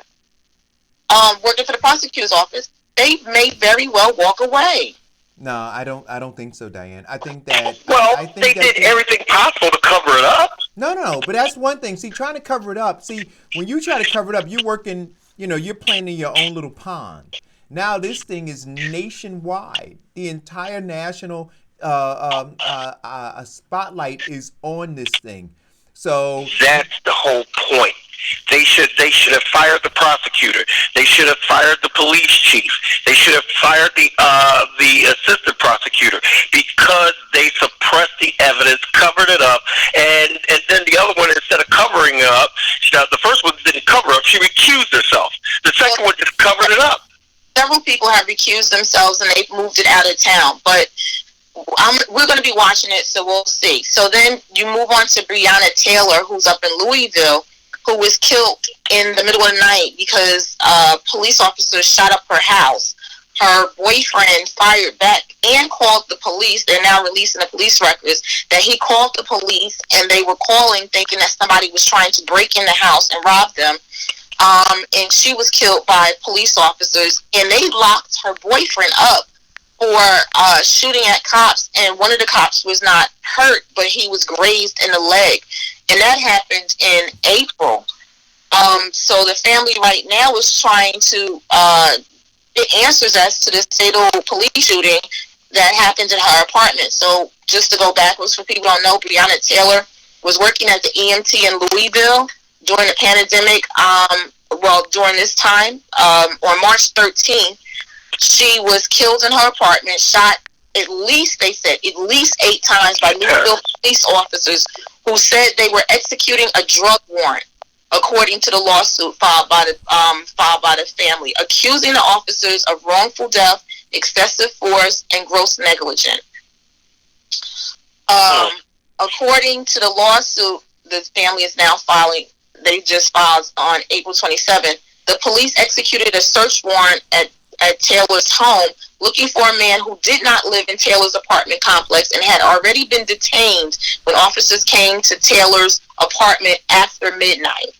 working for the prosecutor's office. They may very well walk away. No, I don't think so, Diane. I think that. Well, I think they did everything possible to cover it up. No, but that's one thing. See, trying to cover it up. See, when you try to cover it up, you're working. You're playing in your own little pond. Now this thing is nationwide. The entire national spotlight is on this thing. So that's the whole point. They should have fired the prosecutor. They should have fired the police chief. They should have fired the assistant prosecutor, because they suppressed the evidence, covered it up, and then the other one, instead of covering it up, the first one didn't cover up. She recused herself. The second one just covered it up. Several people have recused themselves and they've moved it out of town, but we're going to be watching it, so we'll see. So then you move on to Breonna Taylor, who's up in Louisville, who was killed in the middle of the night because police officers shot up her house. Her boyfriend fired back and called the police. They're now releasing the police records that he called the police, and they were calling thinking that somebody was trying to break in the house and rob them. And she was killed by police officers, and they locked her boyfriend up for shooting at cops, and one of the cops was not hurt, but he was grazed in the leg, and that happened in April. So the family right now is trying to get answers as to this fatal police shooting that happened in her apartment. So just to go backwards for people who don't know, Breonna Taylor was working at the EMT in Louisville during the pandemic. During this time, on March 13th, she was killed in her apartment, shot at least 8 times by Louisville police officers who said they were executing a drug warrant, according to the lawsuit filed by the family, accusing the officers of wrongful death, excessive force, and gross negligence. According to the lawsuit, the family is now filing. They just filed on April 27th. The police executed a search warrant at Taylor's home, looking for a man who did not live in Taylor's apartment complex and had already been detained when officers came to Taylor's apartment after midnight.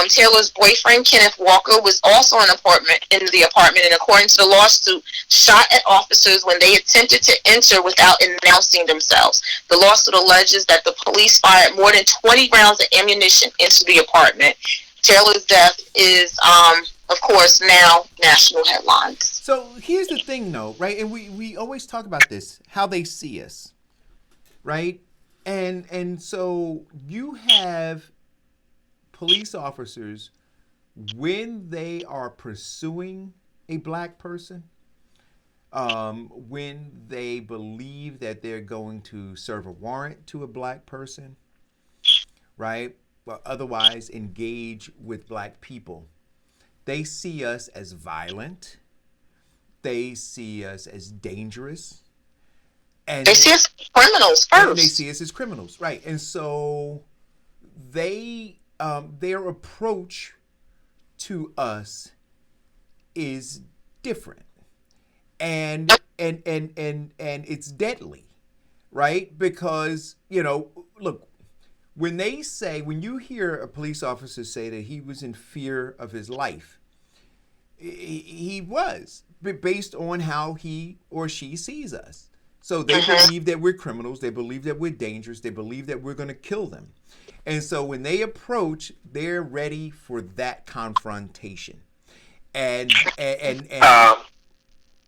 Taylor's boyfriend, Kenneth Walker, was also in the apartment, and according to the lawsuit, shot at officers when they attempted to enter without announcing themselves. The lawsuit alleges that the police fired more than 20 rounds of ammunition into the apartment. Taylor's death is, of course, now national headlines. So here's the thing, though, right? And we always talk about this, how they see us, right? And so you have police officers, when they are pursuing a black person, when they believe that they're going to serve a warrant to a black person, right? But otherwise engage with black people, they see us as violent. They see us as dangerous. And they see us as criminals first. They see us as criminals, right? And so their approach to us is different, and it's deadly, right? Because, look, when you hear a police officer say that he was in fear of his life, he was, based on how he or she sees us. So they believe that we're criminals. They believe that we're dangerous. They believe that we're going to kill them. And so when they approach, they're ready for that confrontation. And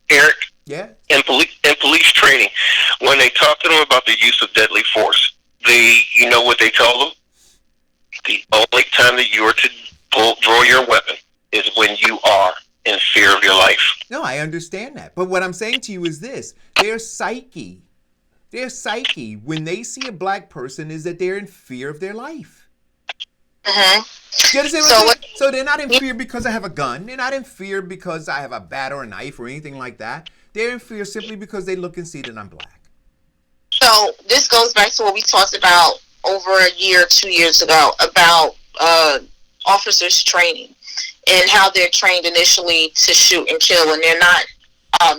Eric, yeah, in police training, when they talk to them about the use of deadly force, you know what they tell them? The only time that you are to draw your weapon is when you are in fear of your life. No, I understand that. But what I'm saying to you is this: their psyche, when they see a black person, is that they're in fear of their life. You understand what I'm saying? So they're not in fear because I have a gun. They're not in fear because I have a bat or a knife or anything like that. They're in fear simply because they look and see that I'm black. So this goes back to what we talked about over a year, 2 years ago, about officers training and how they're trained initially to shoot and kill, and they're not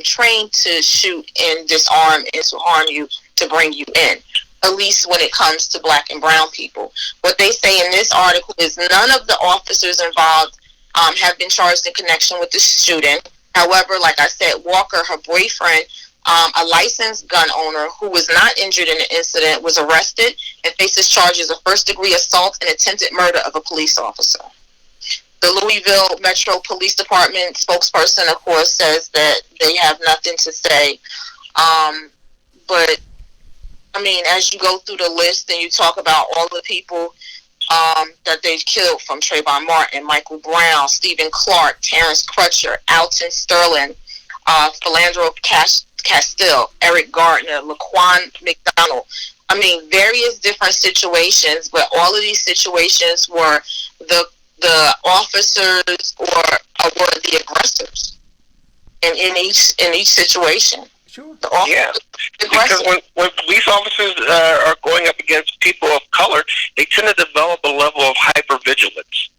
trained to shoot and disarm and to harm you to bring you in, at least when it comes to black and brown people. What they say in this article is none of the officers involved have been charged in connection with the shooting. However, like I said, Walker, her boyfriend, a licensed gun owner who was not injured in the incident, was arrested and faces charges of first-degree assault and attempted murder of a police officer. The Louisville Metro Police Department spokesperson, of course, says that they have nothing to say. But, I mean, as you go through the list and you talk about all the people that they've killed, from Trayvon Martin, Michael Brown, Stephen Clark, Terrence Crutcher, Alton Sterling, Philandro Castile, Eric Gardner, Laquan McDonald. I mean, various different situations, but all of these situations were the officers or were the aggressors in each situation. Sure. Yeah, because when police officers are going up against people of color, they tend to develop a level of hypervigilance.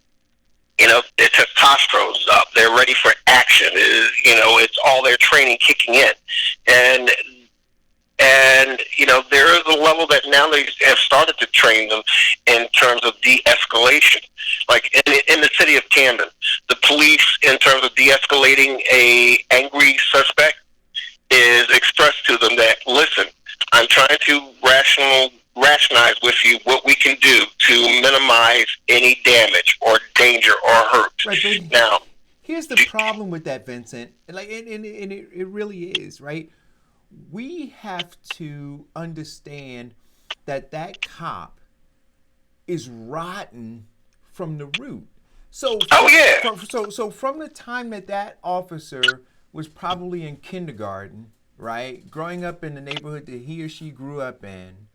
Their testosterone's up. They're ready for action. It's all their training kicking in. And there is a level that now they have started to train them in terms of de-escalation. Like in the city of Camden, the police, in terms of de-escalating a angry suspect, is express to them that, listen, I'm trying to rationalize with you what we can do to minimize any damage or danger or hurt. Right, but Now, here's the problem with that, Vincent. And it really is, right? We have to understand that cop is rotten from the root. So from the time that officer was probably in kindergarten, right, growing up in the neighborhood that he or she grew up in,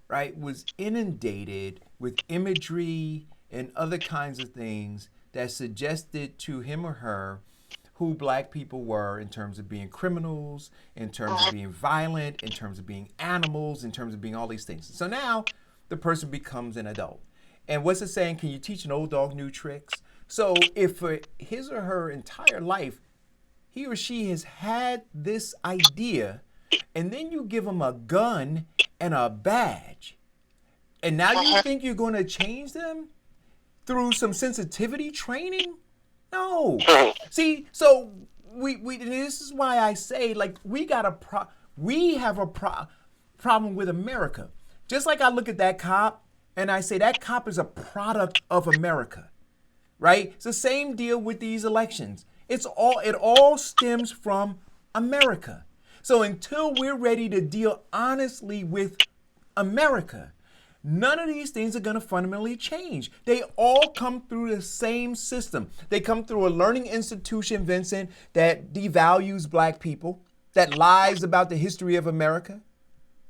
right, was inundated with imagery and other kinds of things that suggested to him or her who black people were in terms of being criminals, in terms of being violent, in terms of being animals, in terms of being all these things. So now the person becomes an adult. And what's it saying? Can you teach an old dog new tricks? So if for his or her entire life, he or she has had this idea, and then you give them a gun and a badge, and now you think you're going to change them through some sensitivity training? No. See, so we this is why I say, like, we have a problem with America. Just like I look at that cop and I say that cop is a product of America, right? It's the same deal with these elections. It all stems from America. So until we're ready to deal honestly with America, none of these things are going to fundamentally change. They all come through the same system. They come through a learning institution, Vincent, that devalues black people, that lies about the history of America,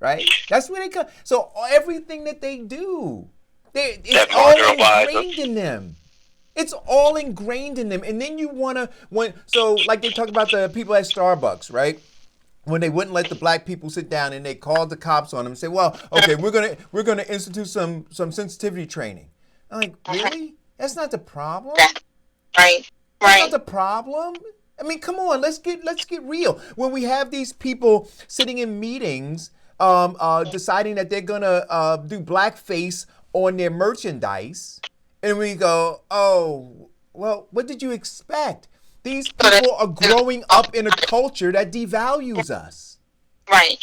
right? That's where they come. So everything that they do, it's all ingrained in them. It's all ingrained in them. And then you so like they talk about the people at Starbucks, right? When they wouldn't let the black people sit down and they called the cops on them and say, well, okay, we're gonna institute some sensitivity training. I'm like, really? That's not the problem. Right. That's not the problem. I mean, come on, let's get real. When we have these people sitting in meetings, deciding that they're gonna do blackface on their merchandise, and we go, oh, well, what did you expect? These people are growing up in a culture that devalues us. Right.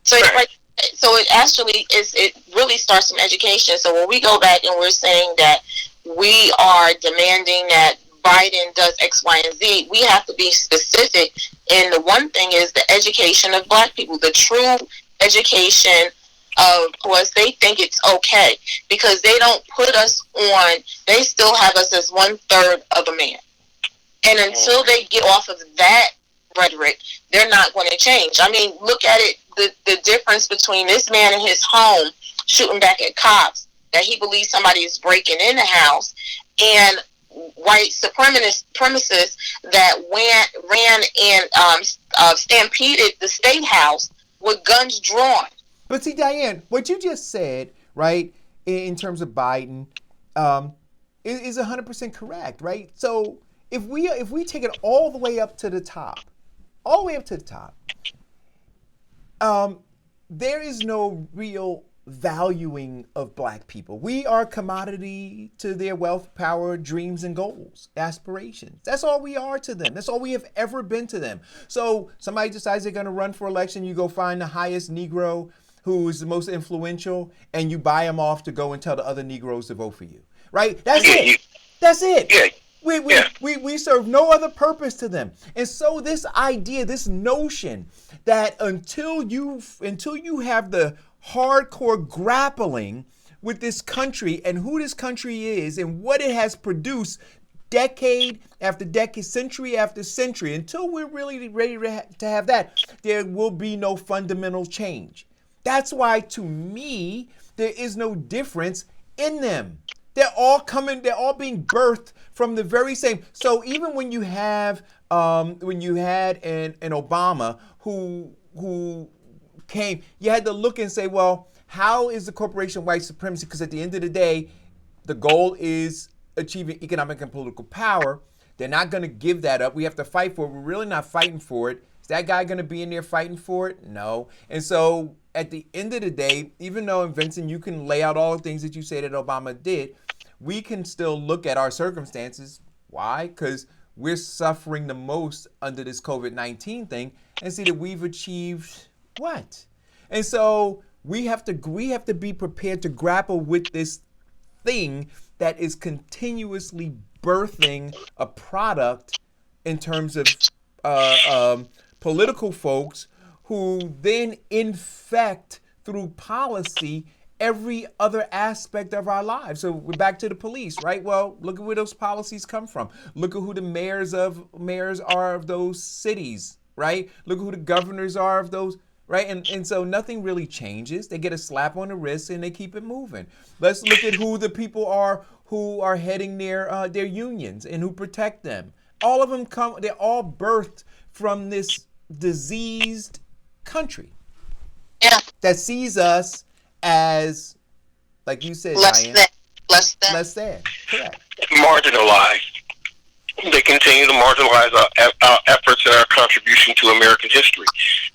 So it actually it really starts from education. So when we go back and we're saying that we are demanding that Biden does X, Y, and Z, we have to be specific. And the one thing is the education of black people, the true education of course they think it's okay because they don't put us on, they still have us as 1/3 of a man. And until they get off of that rhetoric, they're not going to change. I mean, look at it, the difference between this man in his home shooting back at cops, that he believes somebody is breaking in the house, and white supremacists that ran and stampeded the state house with guns drawn. But see, Diane, what you just said, right, in terms of Biden, is 100% correct, right? So if we take it all the way up to the top, there is no real valuing of black people. We are commodity to their wealth, power, dreams, and goals, aspirations. That's all we are to them. That's all we have ever been to them. So somebody decides they're going to run for election, you go find the highest Negro who is the most influential, and you buy them off to go and tell the other Negroes to vote for you, right? That's it. That's it. Yeah. We serve no other purpose to them. And so this idea, this notion that until you have the hardcore grappling with this country and who this country is and what it has produced decade after decade, century after century, until we're really ready to have that, there will be no fundamental change. That's why, to me, there is no difference in them. They're all being birthed from the very same. So even when you had an Obama who came, you had to look and say, well, how is the corporation white supremacy? Because at the end of the day, the goal is achieving economic and political power. They're not going to give that up. We have to fight for it. We're really not fighting for it. Is that guy going to be in there fighting for it? No. And so at the end of the day, even though, Vincent, you can lay out all the things that you say that Obama did, we can still look at our circumstances. Why? Because we're suffering the most under this COVID-19 thing, and see that we've achieved what? And so we have to be prepared to grapple with this thing that is continuously birthing a product in terms of political folks who then infect through policy every other aspect of our lives. So we're back to the police, right? Well, look at where those policies come from. Look at who the mayors are of those cities, right? Look at who the governors are of those, right? And so nothing really changes. They get a slap on the wrist and they keep it moving. Let's look at who the people are who are heading their unions and who protect them. All of them they're all birthed from this diseased country that sees us as, like you said, less Diane, than. less than. Correct. Marginalized. They continue to marginalize our efforts and our contribution to American history.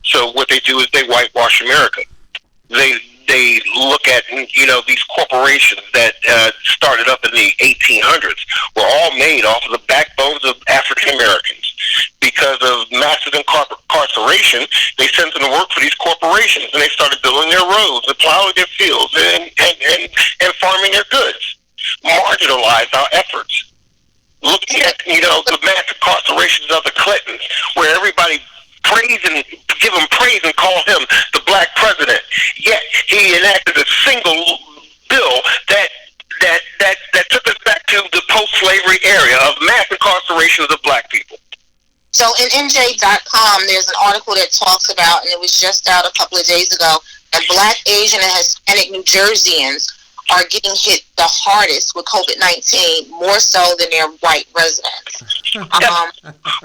So what they do is they whitewash America. They look at, these corporations that started up in the 1800s were all made off of the backbones of African Americans. Because of massive incarceration, they sent them to work for these corporations, and they started building their roads and plowing their fields and farming their goods. Marginalize our efforts. Looking at, the mass incarcerations of the Clintons, where everybody give him praise and call him the black president. Yet he enacted a single bill that took us back to the post-slavery era of mass incarcerations of black people. So in NJ.com, there's an article that talks about, and it was just out a couple of days ago, that Black, Asian, and Hispanic New Jerseyans are getting hit the hardest with COVID-19, more so than their white residents.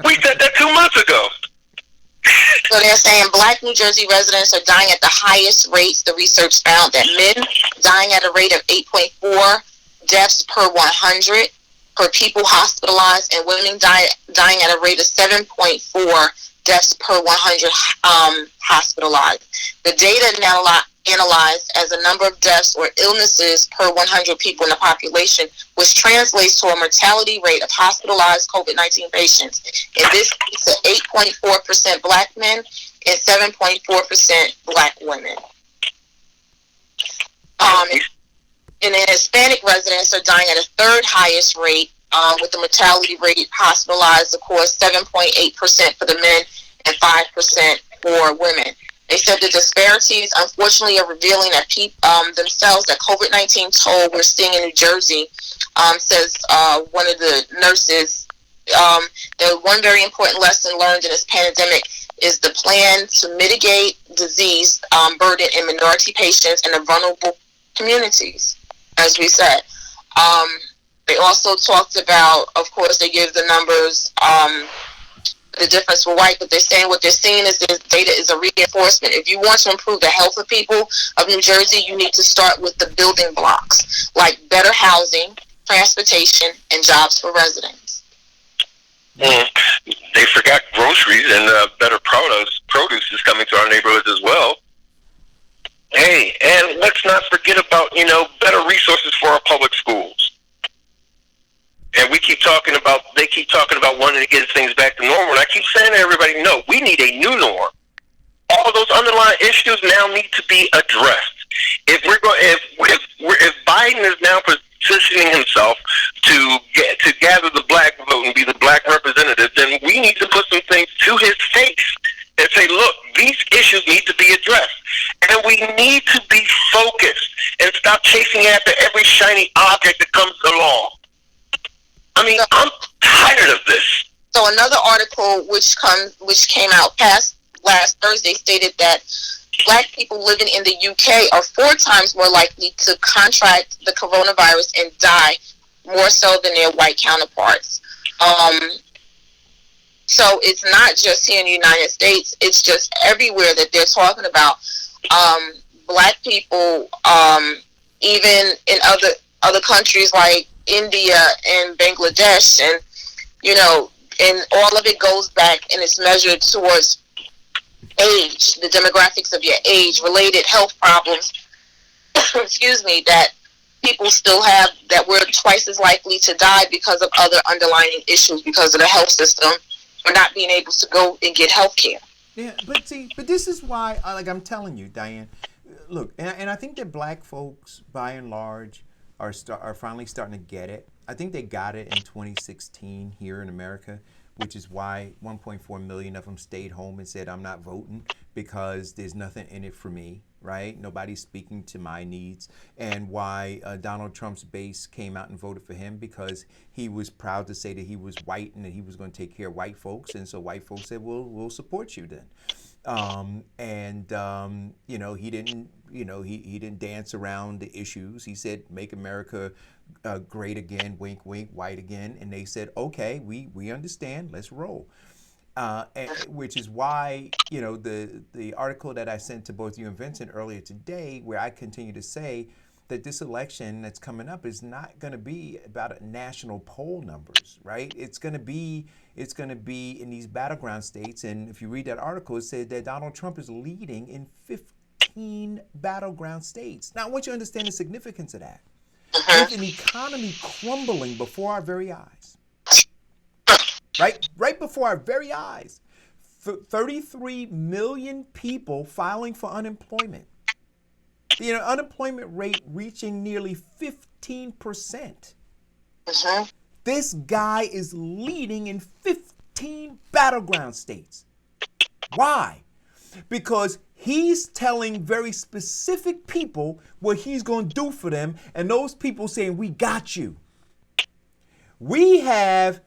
We said that 2 months ago. So they're saying Black New Jersey residents are dying at the highest rates. The research found that men dying at a rate of 8.4 deaths per 100 per people hospitalized, and women dying at a rate of 7.4 deaths per 100 hospitalized. The data analyzed as a number of deaths or illnesses per 100 people in the population, which translates to a mortality rate of hospitalized COVID-19 patients. In this case, 8.4% black men and 7.4% black women. And the Hispanic residents are dying at a third highest rate, with the mortality rate hospitalized, of course, 7.8% for the men and 5% for women. They said the disparities, unfortunately, are revealing that themselves that COVID-19 toll we're seeing in New Jersey, says one of the nurses. The one very important lesson learned in this pandemic is the plan to mitigate disease burden in minority patients and the vulnerable communities, as we said. They also talked about, of course, they give the numbers, the difference for white, but what they're saying is this data is a reinforcement. If you want to improve the health of people of New Jersey, you need to start with the building blocks, like better housing, transportation, and jobs for residents. They forgot groceries and better produce is coming to our neighborhoods as well. Hey, and let's not forget about, better resources for our public schools. And they keep talking about wanting to get things back to normal. And I keep saying to everybody, no, we need a new norm. All of those underlying issues now need to be addressed. If Biden is now positioning himself to gather the black vote and be the black representative, then we need to put some things to his face and say, look, these issues need to be addressed. And we need to be focused and stop chasing after every shiny object that comes along. I mean, I'm tired of this. So another article which came out last Thursday stated that black people living in the UK are 4 times more likely to contract the coronavirus and die more so than their white counterparts. So it's not just here in the United States, it's just everywhere that they're talking about. Black people, even in other countries like India and Bangladesh, and and all of it goes back and it's measured towards age, the demographics of your age, related health problems, excuse me, that people still have that we're twice as likely to die because of other underlying issues because of the health system or not being able to go and get health care. Yeah, but see, but this is why, like I'm telling you, Diane, look, and I think that black folks, by and large, are finally starting to get it. I think they got it in 2016 here in America, which is why 1.4 million of them stayed home and said, I'm not voting because there's nothing in it for me, right? Nobody's speaking to my needs. And why Donald Trump's base came out and voted for him, because he was proud to say that he was white and that he was going to take care of white folks. And so white folks said, well, we'll support you then. He didn't, he didn't dance around the issues. He said, make America great again, wink, wink, white again. And they said, okay, we understand, let's roll. Which is why, the article that I sent to both you and Vincent earlier today, where I continue to say that this election that's coming up is not going to be about national poll numbers, right? It's going to be in these battleground states. And if you read that article, it said that Donald Trump is leading in 15 battleground states. Now, I want you to understand the significance of that. With an economy crumbling before our very eyes, right before our very eyes, 33 million people filing for unemployment. The unemployment rate reaching nearly 15%. This guy is leading in 15 battleground states. Why? Because he's telling very specific people what he's going to do for them, and those people saying, we got you. We have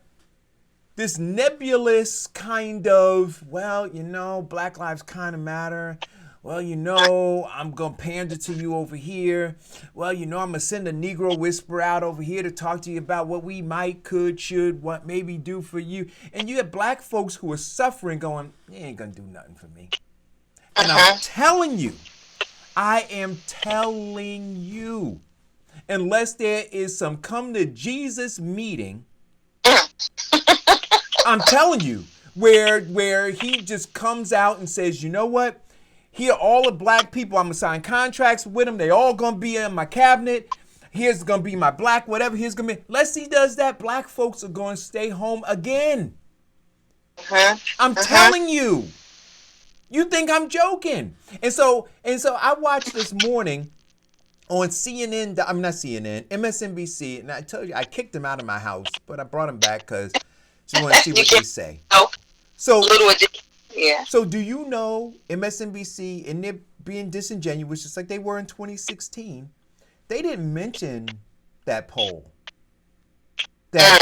this nebulous kind of, Black Lives kind of matter. I'm going to pander to you over here. I'm going to send a Negro whisperer out over here to talk to you about what we might, could, should, what maybe do for you. And you have black folks who are suffering going, you ain't going to do nothing for me. And I'm telling you, unless there is some come to Jesus meeting, I'm telling you, where he just comes out and says, you know what? Here are all the black people. I'm going to sign contracts with them. They all going to be in my cabinet. Here's going to be my black whatever. Here's going to be. Unless he does that, black folks are going to stay home again. I'm telling you. You think I'm joking. And so I watched this morning on CNN, I'm not CNN, MSNBC, and I told you I kicked him out of my house, but I brought him back because I want to see what they say. So do you know MSNBC, and they're being disingenuous just like they were in 2016, they didn't mention that poll that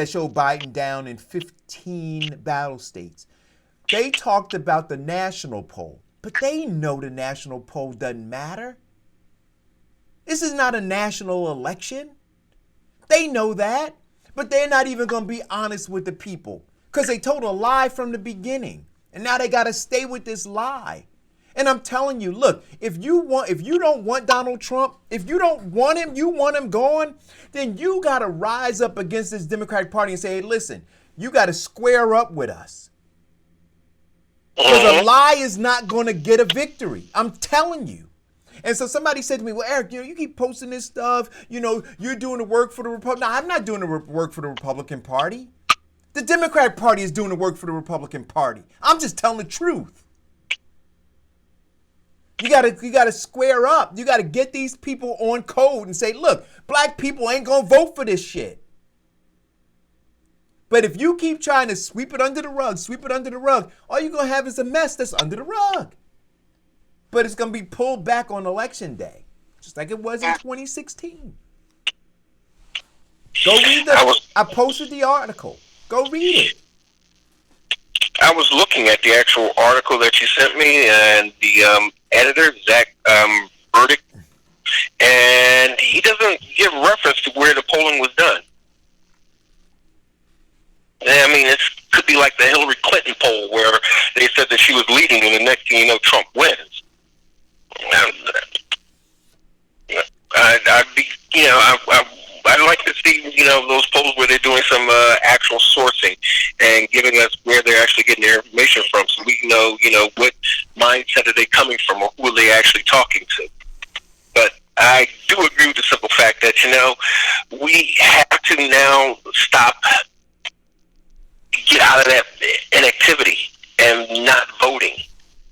showed Biden down in 15 battle states. They talked about the national poll, but they know the national poll doesn't matter. This is not a national election. They know that, but they're not even going to be honest with the people because they told a lie from the beginning, and now they got to stay with this lie. And I'm telling you, look, if you don't want Donald Trump, if you don't want him, you want him gone, then you got to rise up against this Democratic Party and say, hey, listen, you got to square up with us. Because a lie is not going to get a victory. I'm telling you. And so somebody said to me, well, Eric, you keep posting this stuff. You're doing the work for the Republican. No, I'm not doing the work for the Republican Party. The Democratic Party is doing the work for the Republican Party. I'm just telling the truth. You gotta square up. You gotta get these people on code and say, look, black people ain't gonna vote for this shit. But if you keep trying to sweep it under the rug, all you're going to have is a mess that's under the rug. But it's going to be pulled back on election day, just like it was in 2016. Go read I posted the article. Go read it. I was looking at the actual article that you sent me, and the editor, Zach Burdick, and he doesn't give reference to where the polling was done. I mean, it could be like the Hillary Clinton poll where they said that she was leading, and the next thing you know, Trump wins. I'd like to see, those polls where they're doing some actual sourcing and giving us where they're actually getting their information from, so we know, what mindset are they coming from, or who are they actually talking to. But I do agree with the simple fact that, we have to now stop, get out of that inactivity and not voting.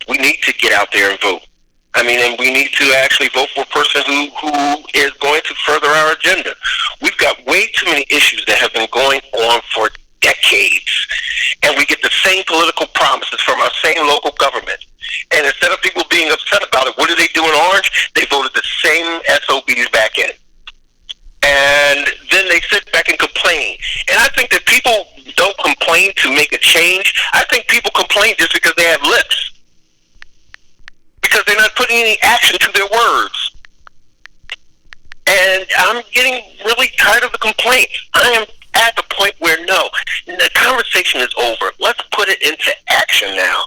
We need to get out there and vote. I mean, and we need to actually vote for a person who is going to further our agenda. We've got way too many issues that have been going on for decades, and we get the same political promises from our same local government. And instead of people being upset about it, what do they do in Orange? They voted the same SOBs back in. And then they sit back and complain. And I think that people don't complain to make a change. I think people complain just because they have lips, because they're not putting any action to their words. And I'm getting really tired of the complaints. I am at the point where, no, the conversation is over. Let's put it into action now.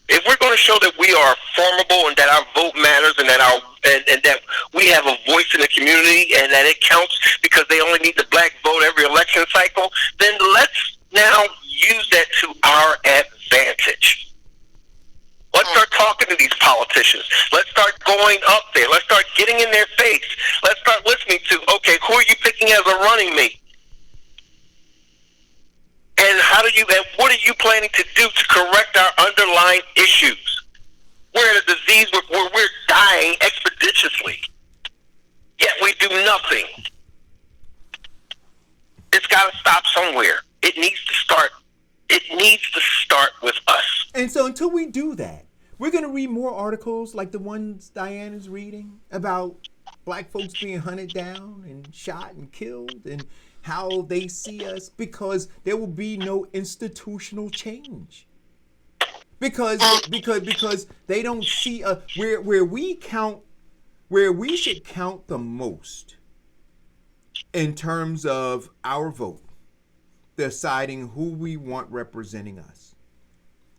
If we're going to show that we are formidable and that our vote matters and that and that we have a voice in the community and that it counts because they only need the black vote every election cycle, then let's now use that to our advantage. Let's start talking to these politicians. Let's start going up there. Let's start getting in their face. Let's start listening to, okay, who are you picking as a running mate? And and what are you planning to do to correct our underlying issues? We're in a disease where we're dying expeditiously, yet we do nothing. It's got to stop somewhere. It needs to start. It needs to start with us. And so until we do that, we're going to read more articles like the ones Diane is reading about black folks being hunted down and shot and killed and how they see us, because there will be no institutional change. Because they don't see where we should count the most in terms of our vote, deciding who we want representing us.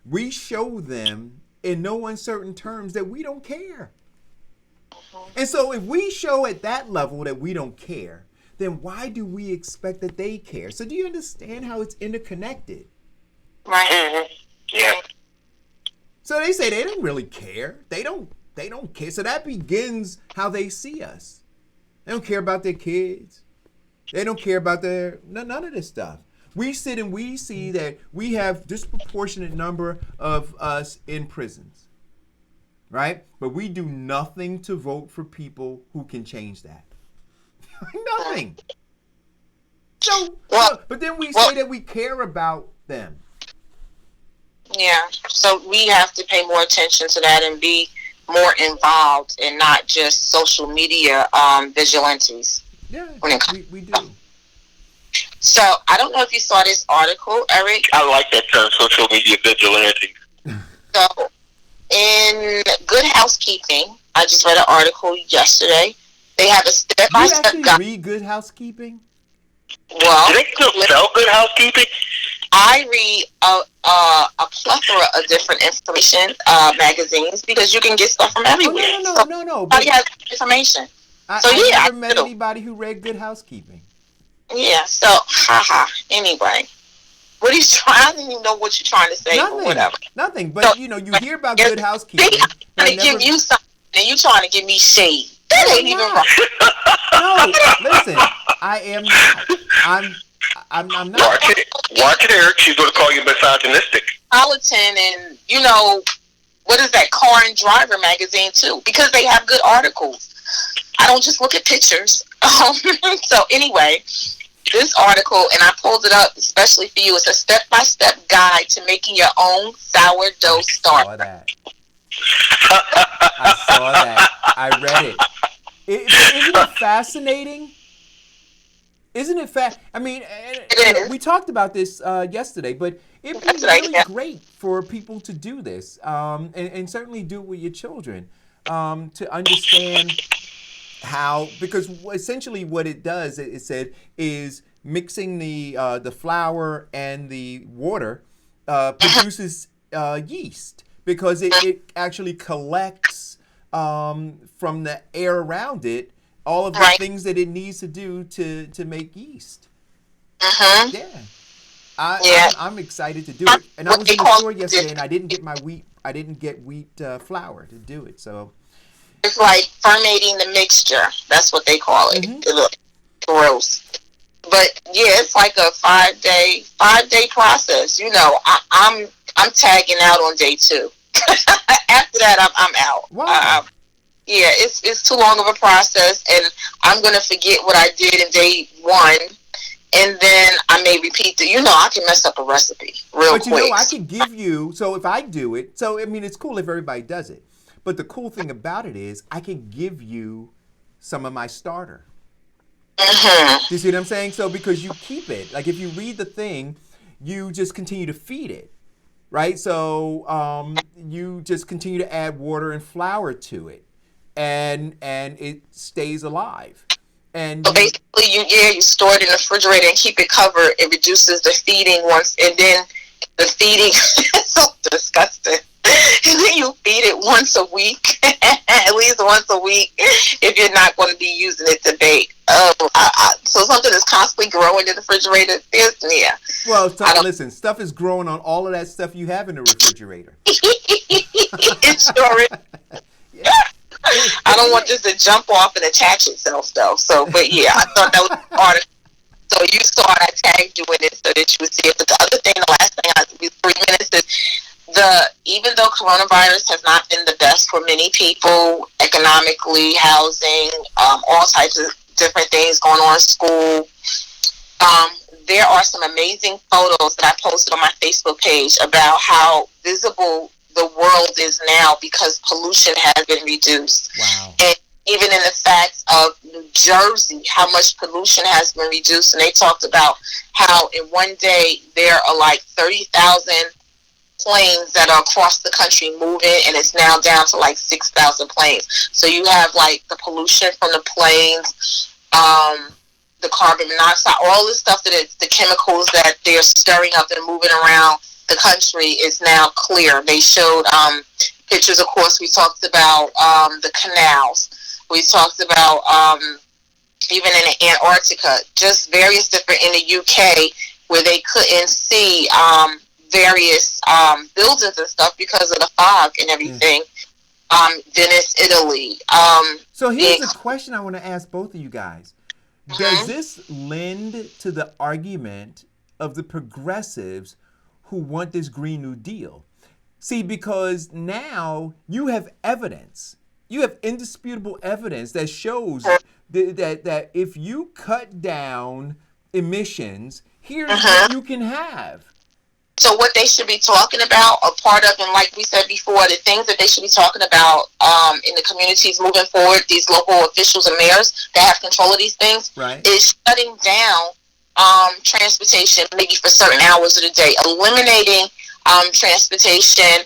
We show them in no uncertain terms that we don't care. And so if we show at that level that we don't care, then why do we expect that they care? So do you understand how it's interconnected? Right. Mm-hmm. Yeah. So they say they don't really care. They don't care. So that begins how they see us. They don't care about their kids. They don't care about none of this stuff. We sit and we see that we have disproportionate number of us in prisons, right? But we do nothing to vote for people who can change that. Nothing. But then we say that we care about them. Yeah. So we have to pay more attention to that and be more involved and not just social media vigilantes. Yeah, we do. So I don't know if you saw this article, Eric. I like that term, social media vigilante. So in Good Housekeeping, I just read an article yesterday. They have a step-by-step guide. You actually read Good Housekeeping? Well, do they still sell Good Housekeeping? I read a plethora of different information magazines because you can get stuff from everywhere. No. Everybody has information. I never met anybody who read Good Housekeeping. Yeah, so, anyway. What are you trying? I don't even know what you're trying to say. Nothing. But, so, you hear about Good Housekeeping. I'm trying to give you something, and you're trying to give me shade. That ain't even right. No, listen. I am not. I'm not. Watch it, Eric. She's going to call you misogynistic. Politan and, what is that, Car and Driver magazine, too, because they have good articles. I don't just look at pictures. So anyway, this article, and I pulled it up especially for you, it's a step-by-step guide to making your own sourdough starter. I saw that. I read it. Isn't it fascinating? Isn't it I mean, we talked about this yesterday, but it'd be really great for people to do this, and certainly do it with your children, to understand how, because essentially what it does, it said, is mixing the flour and the water produces yeast, because it actually collects from the air around it all of the things that it needs to do to make yeast. Yeah. I'm excited to do it. And I was in the store yesterday and I didn't get wheat flour to do it. So It's like fermenting the mixture. That's what they call it. Mhm. It looks gross. But yeah, it's like a 5-day process. You know, I'm tagging out on day 2. After that, I'm out. Wow. Yeah, it's too long of a process, and I'm gonna forget what I did in day 1, and then I may repeat the. You know, I can mess up a recipe real But you quick. know, I could give you, so if I do it, so I mean, it's cool if everybody does it. But the cool thing about it is I can give you some of my starter. Mhm. Do you see what I'm saying? So because you keep it, like if you read the thing, you just continue to feed it, right? So you just continue to add water and flour to it, and it stays alive. And So basically, you store it in the refrigerator and keep it covered. It reduces the feeding once, and then the feeding is so disgusting. And then you feed it once a week, at least once a week, if you're not going to be using it to bake. So something is constantly growing in the refrigerator. Yeah. well, listen, stuff is growing on all of that stuff you have in the refrigerator. It sure is. Yeah. I don't want this to jump off and attach itself, though. So, but yeah, I thought that was part of. So you saw I tagged you in it so that you would see it. But the other thing, the last thing, I 3 minutes is even though coronavirus has not been the best for many people, economically, housing, all types of different things going on in school. There are some amazing photos that I posted on my Facebook page about how visible the world is now because pollution has been reduced. Wow. And even in the facts of New Jersey, how much pollution has been reduced. And they talked about how in one day there are like 30,000 planes that are across the country moving, and it's now down to like 6,000 planes. So you have like the pollution from the planes, the carbon monoxide, all the stuff that the chemicals that they're stirring up and moving around the country is now clear. They showed pictures. Of course, we talked about the canals. We talked about even in Antarctica, just various different in the UK where they couldn't see various buildings and stuff because of the fog and everything. Venice, Italy. So here's a question I want to ask both of you guys. Does this lend to the argument of the progressives who want this Green New Deal? See, because now you have evidence. You have indisputable evidence that shows that if you cut down emissions, here's what you can have. So what they should be talking about, a part of, and like we said before, the things that they should be talking about in the communities moving forward, these local officials and mayors that have control of these things, right, is shutting down transportation maybe for certain hours of the day, eliminating transportation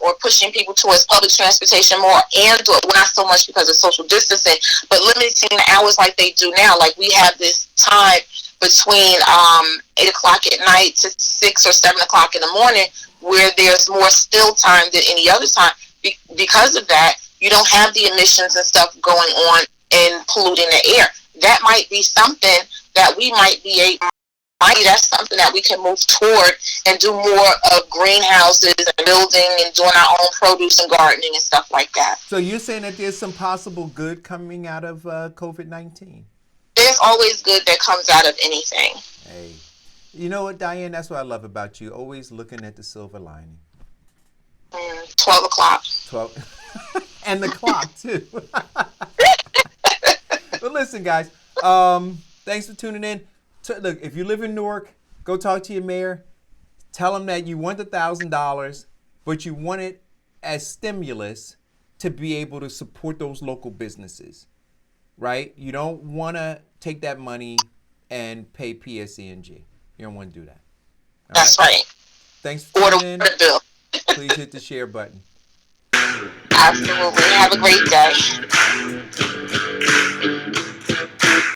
or pushing people towards public transportation more, and well, not so much because of social distancing, but limiting the hours like they do now. Like we have this time between 8 o'clock at night to 6 or 7 o'clock in the morning where there's more still time than any other time. Because of that, you don't have the emissions and stuff going on and polluting the air. That might be something that we might be able. That's something that we can move toward and do more of greenhouses and building and doing our own produce and gardening and stuff like that. So you're saying that there's some possible good coming out of COVID-19? There's always good that comes out of anything. Hey, you know what, Diane? That's what I love about you. Always looking at the silver lining. 12 o'clock. 12. And the clock, too. But listen, guys, thanks for tuning in. Look, if you live in Newark, go talk to your mayor. Tell him that you want the $1,000, but you want it as stimulus to be able to support those local businesses, right? You don't want to take that money and pay PSE&G. You don't want to do that. All That's right. Thanks for tuning in. Order the bill. Please hit the share button. Absolutely. Have a great day.